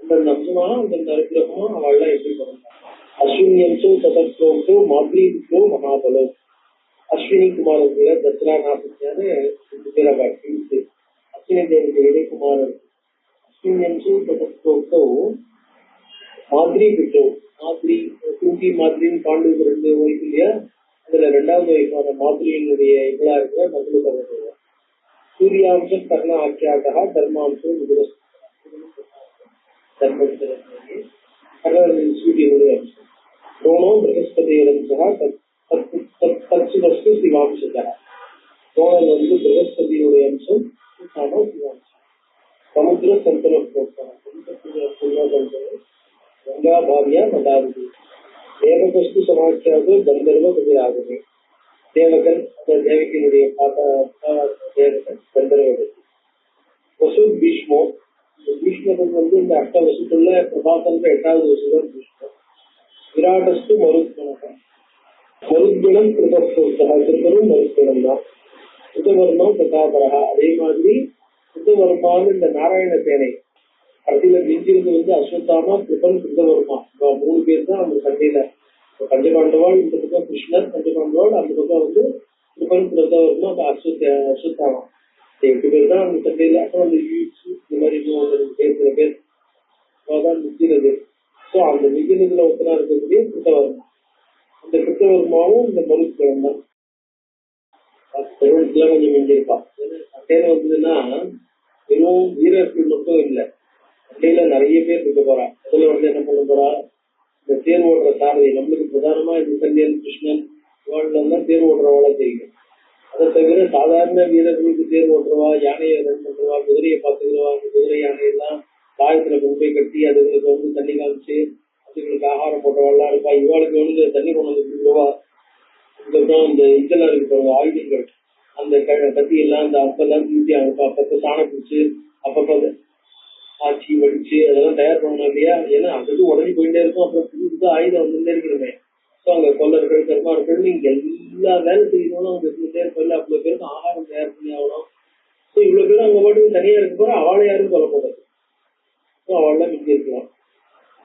அந்த அம்சமாக அந்த அனுகிரகமா அவள்லாம் எப்படி பிறந்தார். அஸ்வினி அம்சம் கடற்கோடு மாத்ரீபுத்ரோ மகாபலோ. அஸ்வினி குமாரத்துல தத்ரா நாசத்தியான 2 பேர் அவள். அஸ்வினி தேவதையுடைய குமாரர். அஸ்வினி அம்சம் கடற்கோட்டோ மாத்ரீபுத்ரோ. மாதிரி தூக்கி மாதிரின்னு பாண்டுக்கு 2 வயசு இல்லையா, அதுல 2வது வயசான மாதிரியினுடைய இவளா இருக்கிற மகளு கவர்ந்தார். சூரியாம்சம் கர்ண ஆக்கியாட்டா தர்மாம்சம் கர்ணன் சூரியனுடைய அம்சம். ரோணோ பிரகஸ்பதியம்சா தத்சுவஸ்து சிவாம்சா. ரோணன் வந்து பிரகஸ்பதியுடைய அம்சம், சிவாம்சம். சமுத்திர சந்தன கங்கா பாவியா மதாதி. தேவகஸ்து சமாச்சாரது கந்தர்வ கதிராகவே. தேவகன் அந்த தேவகியினுடைய தேவகன் கந்தர்வ. வசு பீஷ்மோ. பீஷ்மகன் வந்து இந்த 8 வருஷத்துள்ள பிரபாசன்ற 8வது வருஷம் பீஷ்மம். விராடஸ்து மருத்கணம். மருத்குணம் கிருதப்பூர்த்தா. கிருத்தரும் மருத்குணம் தான். கிருதவர்மம் பிரதாபரா. அதே மாதிரி கிருதவர்மான்னு இந்த நாராயண சேனை கடைசியில மிஞ்சிருந்து வந்து அஸ்வத்தாமா, கிருபன், கிருதவர்மா 3 பேர் தான் அந்த சண்டையில. பஞ்சபாண்டவாள் இந்த பக்கம் கிருஷ்ணர், பஞ்சபாண்டவாள் அந்த பக்கம் வந்து கிருபன், கிருதவர்மா, அஸ்வத்தாமா 8 பேர் தான் அந்த சண்டையில. அப்புறம் அந்த இந்த மாதிரி சில பேர் தான் மிஞ்சினது. ஸோ அந்த மிஞ்சினதுல ஒருத்தனா இருக்கக்கூடிய கிருத்தவர்மா. அந்த கிருத்தவர்மாவும் இந்த மருத்துவம் தான் கொஞ்சம் மிஞ்சிருப்பான். சண்டையில வந்ததுன்னா வெறும் வீரர்கள் மட்டும் இல்லை, சண்டையில நிறைய பேர் இருக்க போறா. அதுல வந்து என்ன பண்ண போறா, இந்த தேர் ஓடுற சாரதி. நம்மளுக்கு பிரதானமா இந்த சந்தியன் கிருஷ்ணன் இவாள் தான் தேர் ஓடுறவாளா தெரியும். அதை தவிர சாதாரண வீரர்களுக்கு தேர் ஓட்டுறவா, யானையை ரன் பண்றவா, குதிரையை பார்த்துக்கிறவா, அந்த குதிரை யானையெல்லாம் காயத்துல கொண்டு போய் கட்டி அதுங்களுக்கு வந்து தண்ணி காமிச்சு அதுங்களுக்கு ஆகாரம் போட்டவாள்லாம் இருப்பா. இவாளுக்கு வந்து தண்ணி கொண்டு வந்து கொடுக்குறவா. அதுக்கப்புறம் இந்த இதெல்லாம் இருக்கிற ஆயுதங்கள், அந்த கத்தி எல்லாம் அந்த அப்பெல்லாம் தூக்கி அப்பப்ப சாணம் பிடிச்சு அப்பப்ப ஆட்சி வடிச்சு அதெல்லாம் தயார் பண்ணணும் இல்லையா? ஏன்னா அது உடஞ்சி போயிட்டே இருக்கும். அப்புறம் புது புது ஆயுதம் வந்துட்டே இருக்கிறோமே. ஸோ அங்க கொல்லர்கள் கருமார்கள் நீங்க எல்லா வேலை செய்யணும்னு அவங்க இருந்துட்டே இருப்பாங்க. அவ்வளவு பேருக்கு ஆகாரம் தயார் பண்ணி ஆகணும். ஸோ இவ்வளவு பேரும் அவங்க பாட்டுக்கு தனியா இருக்க போற அவளை யாரும் சொல்லக்கூடாது. ஸோ அவள்லாம் இங்கே இருக்கலாம்.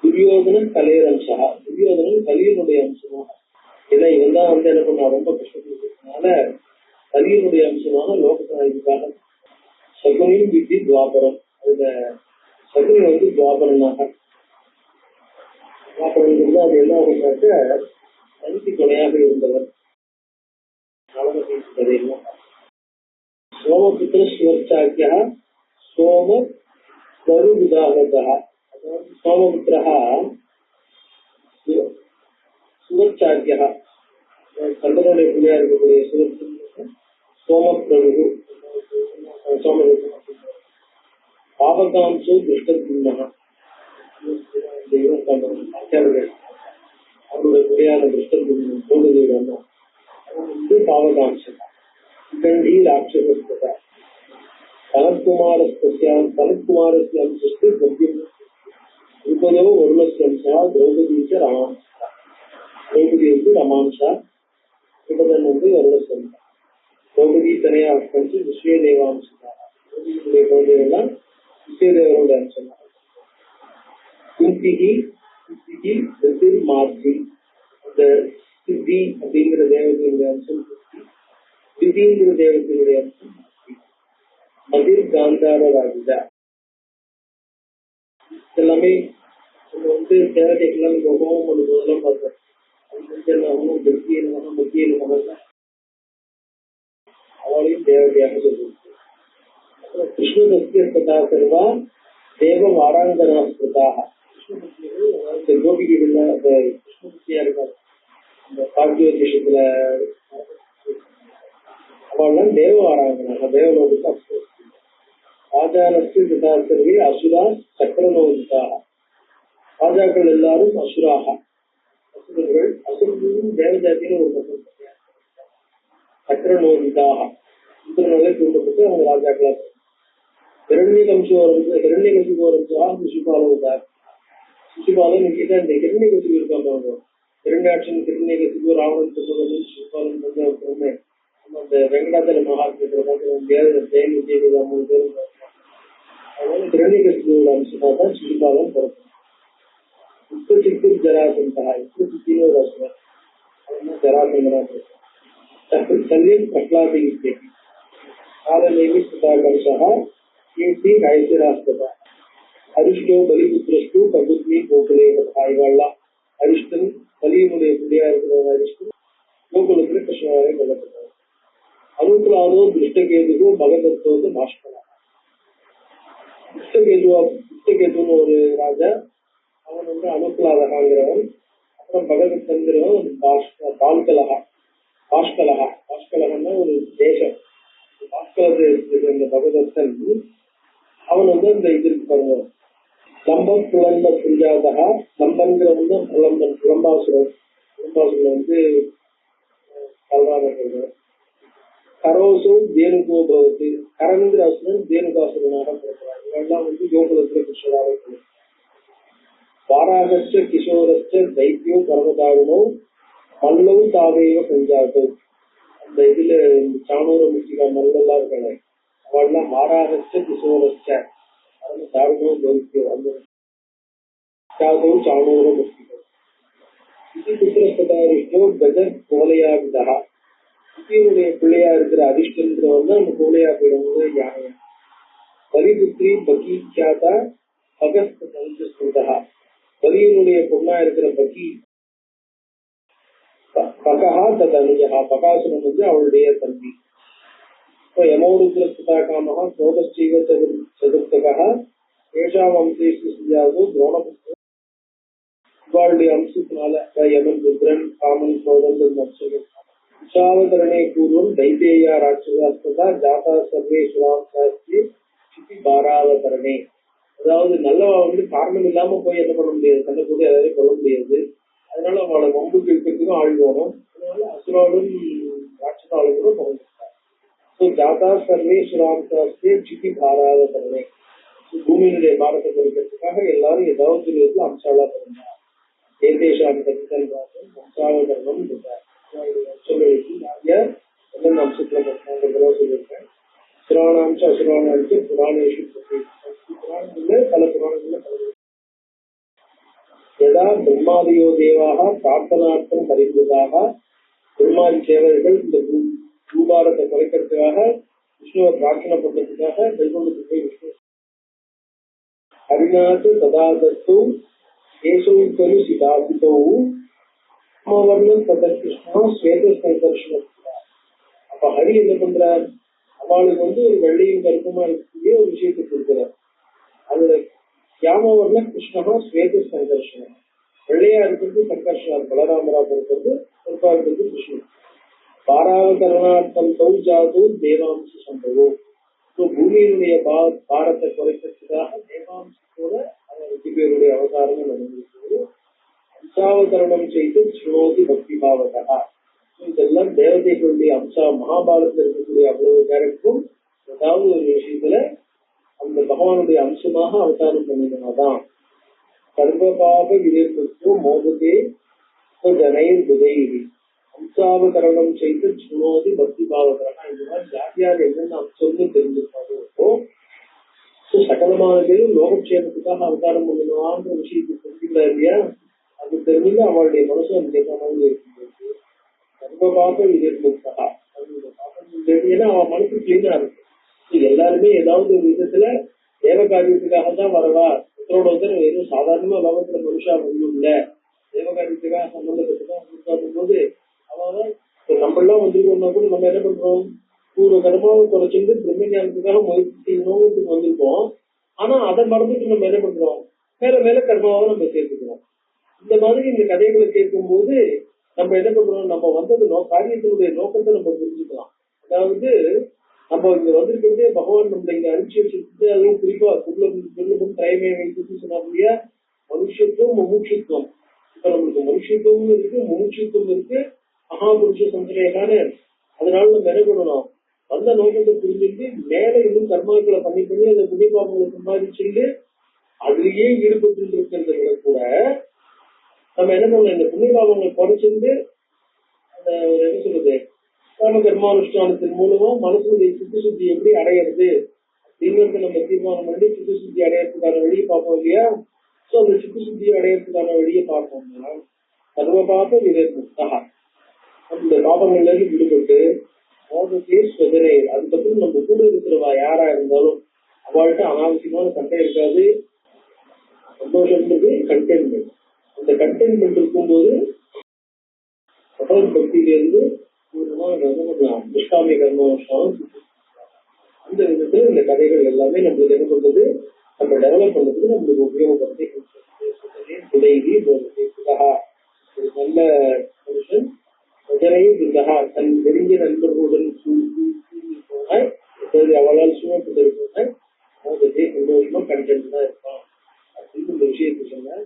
துரியோதனன் கலையர் அம்சா, துரியோதனன் கலியனுடைய அம்சமா. ஏன்னா இவன் தான் வந்து என்ன பண்ணா ரொம்ப கஷ்டப்படுறதுனால கலியனுடைய அம்சமான லோகநாயகிக்காக சகுனியும் வித்தி துவாபரம். அதுல சகுனி வந்து துவாபரனாக துவாபரன் அது என்ன ஆகுனாக்க தனிக்கு துணையாக இருந்தவர். கதையெல்லாம் சோமபுத்திர சுவர்ச்சாக்கியா சோம கருகுதாகதா. அதாவது சோமபுத்திரா சுவர்ச்சாக்கியா சந்திரனுடைய பிள்ளையா இருக்கக்கூடிய சுவர்ச்சன் சோமப்பிரபு சோமபுத்திர பாவகாம்சோ துஷ்டத்யும்னா அவருடைய பிள்ளையான துஷ்டத்யும்னன் தோடுதீரன் வந்து பாவகாம்சம் கண்டி ராட்சசஸ்தா சனத்குமாரஸ்ய அம்சஸ்து கத்தியம் திருப்பதோ வருணஸ்ய அம்சா திரௌபதீச்ச ரமாம்சா. திரௌபதி வந்து ரமாம்சா, திருப்பதன் வந்து வருணஸ்ய அம்சா. திரௌபதி தனியா அம்சம் விஸ்வதேவாம்சா. திரௌபதியுடைய குழந்தைகள்லாம் விஸ்வதேவரோட அம்சம். குந்திகி மாசி, அந்த சித்தி அப்படிங்கிற தேவதையுடைய அம்சம் சித்திங்கிற தேவதையுடைய அம்சம் மதிர் காந்தார ராஜா. எல்லாமே வந்து தேவதைகள்லாம் ஹோமம் பண்ணும்போதெல்லாம் பார்த்தோம். அவளையும் தேவதையாக சொல்லிருக்கு. அப்புறம் கிருஷ்ணதஸ்தியா சர்வா தேவ வாராங்கனா ஸ்மிருதாக. கிருஷ்ணபக்திகள் கோபிகைகள்ல அந்த கிருஷ்ணபக்தியா இருக்காரு அந்த பாக்கிய தேசத்துல அவள்லாம் தேவ வாராங்கனா தேவலோகத்துக்கு அப்சரஸ். ராஜானஸ்து சர்வே அசுரா சக்கரலோகிதாக. ராஜாக்கள் எல்லாரும் அசுராக, அசுரர்கள். அசுரர்களும் தேவஜாத்தின்னு ஒரு பக்கம் சக்கரலோகிதாக இந்திரனாலே தூண்டப்பட்டு அவங்க ராஜாக்களா. ஹிரண்யகசிபுவரம்சா சிசுபாலவுதார். சிசுபாலன் இங்கேதான் இந்த ஹிரண்யகசிபு இருக்காங்க. ஹிரண்யாட்சன் ஹிரண்யகசிபு ராவணன் திருமகன் சிசுபாலன் வந்து அந்த வெங்கடாச்சல மகாத்மா ஜெயன் விஜயகுதா 3 பேரும். அதனால ஹிரண்யகசிபுவோட அம்சமா தான் சிசுபாலன் பிறக்கும். உற்பத்திக்கு ஜராசந்தா, உற்பத்தின்னு ஒரு அசுரன், அதனால ஜராசந்தனா பிறக்கும். சல்லியம் பிரகலாதி வித்யகி காலநேமி சுதாகர்ஷா கீர்த்தி கைசிராஸ்தா அரிஷ்டோ பலிபுத்திரஸ்டு பகுத்னி கோகுலே இவெல்லாம். அரிஷ்டன் பலியினுடைய பிள்ளையா இருக்கிற அரிஷ்டன் கோகுலத்துல கிருஷ்ணாவை கொல்லப்பட்டார். அனுகுலாதோ திருஷ்டகேதுகோ பகதத்தோடு பாஷ்கலா. திருஷ்டகேதுன்னு ஒரு ராஜா, அவன் வந்து அனுகுலாதகாங்கிறவன். அப்புறம் பகதத்தங்கிறவன் பால்கலகா. பாஷ்கலகன்னா ஒரு தேசம். இந்த பகதத்தன் அவன் வந்து அந்த இதற்கு பாருங்க லம்பம் புலம்ப புரியாதகா. லம்பன்கிறவன் தான் புலம்பன், புலம்பாசுரன். புலம்பாசுரன் வந்து கல்வாரர்கள். கரோசோ தேனுகோ பவத்து, கரங்கிற அசுரன் தேனுகாசுரனாக பிறக்கிறார். இவெல்லாம் வந்து கோகுலத்துல கிருஷ்ணராக இருக்கிறார். வாராகச்ச கிஷோரச்ச தைத்தியோ பரமதாருணோ மல்லவு தாவேயோ செஞ்சாட்டோ. அந்த இதுல சாணூர முஸ்லிகா மல்லெல்லாம் இருக்காங்க. அவள்லாம் வாராகச்ச கிஷோரச்ச பரமதாருணோ தைத்தியோ அந்த சாணூர முஸ்லிகா. இது புத்திரஸ்தோ கஜர் கோலையாவிதா. இவனுடைய பிள்ளையா இருக்கிற அதிர்ஷ்டன்றவன் தான் அந்த கோலையா போயிடும்போது யானை. பலிபுத்திரி பகீக்கியாதா பகஸ்தா. பலியனுடைய பொண்ணா இருக்கிற பகி பகஹா தத் அனுஜகா. பகாசுரன் வந்து அவளுடைய தம்பி. யமோருத்ரஸ்தாகாமஹா சோதஸ்சைவ சதுர்த்தகா ஏஷா வம்சேஷு சுஜாதோ துரோணபுத்திர. இவாளுடைய அம்சத்தினால யமன் ருத்ரன் காமன் சோதன் அம்சங்கள் उषावतरणे पूर्वं दैतेया राक्षसास्तथा जाता सर्वे சுராம்சாஸ்தி சித்தி பாராவதரணே. அதாவது நல்லவா காரணம் இல்லாம போய் என்ன பண்ண முடியாது, சண்டை போட்டு எல்லாரையும் கொல்ல முடியாது. அதனால அவளை வம்புக்கு இருக்கிறதுக்கும் ஆள் வேணும். அதனால அசுராலும் ராட்சசாலும் பிறந்திருக்கார். ஜாதா சர்வே சுராம்சாஸ்தி சித்தி பாராவதரணே. பூமியினுடைய பாரத்தை குறைக்கிறதுக்காக எல்லாரும் ஏதாவது ஒரு விதத்துல அம்சாலா பிறந்தார். தேசேஷான் கருத்தன் அம்சாவதரணம் இருந்தார். என்னென்ன அம்சத்துல சொல்லியிருக்கேன். புராணாம்ச அசுராணாம்ச புராணேஷு புராணங்கள்ல பல புராணங்கள்ல யதா பிரம்மாதியோ தேவாக பிரார்த்தனார்த்தம் பரிந்துதாக பிரம்மாதி சேவர்கள் இந்த பூபாரத்தை குறைக்கிறதுக்காக விஷ்ணுவை பிரார்த்தனை பண்றதுக்காக பெருமத்துக்கு போய் விஷ்ணு ஹரிநாத் ததாதத்து கேசவுக்கரு சிதாசிதோ கிருஷ்ணா ஸ்வேத சங்கர்ஷணம். அப்ப ஹரி என்ன பண்றார், அவளுக்கு ஒரு வெள்ளையும் கருப்புமா இருக்கக்கூடிய ஒரு விஷயத்தை கொடுக்கிறார். அதுல யாமவர்ண கிருஷ்ணா ஸ்வேத சங்கர்ஷணம். வெள்ளையா இருக்கிறது சங்கர்ஷனார் பலராமரா இருக்கிறது, கருப்பா இருக்கிறது கிருஷ்ணன். பாராவகரணார்த்தம் சௌஜாது தேவாம்ச சம்பவம். பூமியினுடைய பாரத்தை குறைக்கிறதுக்காக தேவாம்சத்தோட அவர் 2 பேருடைய அவதாரங்கள் நடந்திருக்கிறது. அம்சாவதரணம் செய்து ஸ்ரோதி பக்தி பாவகா. இதெல்லாம் தேவதைகளுடைய அம்சா. மகாபாரதத்தில் இருக்கக்கூடிய அவ்வளவு பேருக்கும் ஏதாவது ஒரு விஷயத்துல அந்த பகவானுடைய அம்சமாக அவதாரம் பண்ணினாதான். சர்வபாப விதேசத்துவம் மோதத்தே ஜனைர் புதைவி. அம்சாவதரணம் செய்து சுனோதி பக்தி பாவகரா. இந்த மாதிரி ஜாதியார் என்னென்ன அம்சம்னு தெரிஞ்சிருப்பாங்க. சகலமான பேரும் லோகக்ஷேமத்துக்காக அவதாரம் பண்ணினான்ற விஷயத்தை தெரிஞ்சுக்கிறார் இல்லையா? அது தெரிஞ்சு அவளுடைய மனசு அந்த கேட்காமல் இருக்கும்போது சர்வபாப விதேசத்தா. ஏன்னா அவன் மனசு கிளீனா இருக்கு. எல்லாருமே ஏதாவது ஒரு விதத்துல தேவ காரியத்துக்காக தான் வரவா. ஒருத்தரோட ஒருத்தர் வெறும் சாதாரணமா லோகத்துல மனுஷா வந்து இல்ல, தேவ காரியத்துக்காக சம்பந்தப்பட்டுதான் போது அவன் நம்ம எல்லாம் வந்திருக்கோம்னா கூட நம்ம என்ன பண்றோம், பூர்வ கர்மாவை குறைச்சிட்டு பிரம்ம ஞானத்துக்காக முயற்சி செய்யணும்னு வந்திருக்கோம். ஆனா அதை மறந்துட்டு நம்ம என்ன பண்றோம், மேல மேல கர்மாவை நம்ம சேர்த்துக்கிறோம். இந்த மாதிரி இந்த கதைகளை கேட்கும் போது நம்ம என்ன பண்றோம், நம்ம வந்தது காரியத்தினுடைய நோக்கத்தை நம்ம புரிஞ்சுக்கலாம். அதாவது நம்ம இங்க வந்திருக்கிறதே பகவான் நம்மளை இங்க அனுப்பிச்சு வச்சிருக்கு. அதுவும் குறிப்பா துர்லபம் திரைமை வைத்து சொன்னாங்க இல்லையா, மனுஷத்துவம் முமுட்சித்துவம். இப்ப நம்மளுக்கு மனுஷத்துவம் இருக்கு, முமுட்சித்துவம் இருக்கு, மகாபுருஷ சந்திரேகான. அதனால நம்ம என்ன பண்ணணும், வந்த நோக்கத்தை புரிஞ்சுட்டு மேல இன்னும் கர்மாக்களை பண்ணி பண்ணி அந்த புண்ணியபாபங்களை சம்பாதிச்சுட்டு அதுலயே ஈடுபட்டு இருக்கிறத விட கூட நம்ம என்ன பண்ணலாம், இந்த புண்ணியபாபங்களை குறைச்சிட்டு அந்த என்ன சொல்றது காம கர்மானுஷ்டானத்தின் மூலமா மனசுடைய சித்து சுத்தி எப்படி அடையிறது அப்படிங்கிறத நம்ம தீர்மானம் பண்ணி சித்து சுத்தி அடையறதுக்கான வழியை பார்ப்போம் இல்லையா? சோ அந்த சித்து சுத்தி அடையறதுக்கான வழியை பார்ப்போம்னா சர்வபாப விவேகா. அந்த பாபங்கள்ல இருந்து விடுபட்டு மோதத்தையே சுதரே. அதுக்கப்புறம் நம்ம கூட இருக்கிறவா யாரா இருந்தாலும் அவள்கிட்ட அனாவசியமான சண்டை இருக்காது. சந்தோஷம்ன்றது கண்டென்மெண்ட். அந்த கண்டென்மெண்ட் இருக்கும்போது பகவத் பக்தியிலிருந்து நிஷ்காமிய கர்மானுஷ்டானம். அந்த விதத்துல இந்த கதைகள் எல்லாமே நம்மளுக்கு என்ன பண்றது, நம்ம டெவலப் பண்றதுக்கு நம்மளுக்கு உபயோகப்படுத்தி உதவி ஒரு நல்ல மனுஷன் தன் நெருங்கிய நண்பர்களுடன் போன அவளால் சூழப்பட்டு இருப்பாங்க. சந்தோஷமா கண்டென்ட் தான் இருப்பான் அப்படின்னு இந்த விஷயத்தை சொன்ன.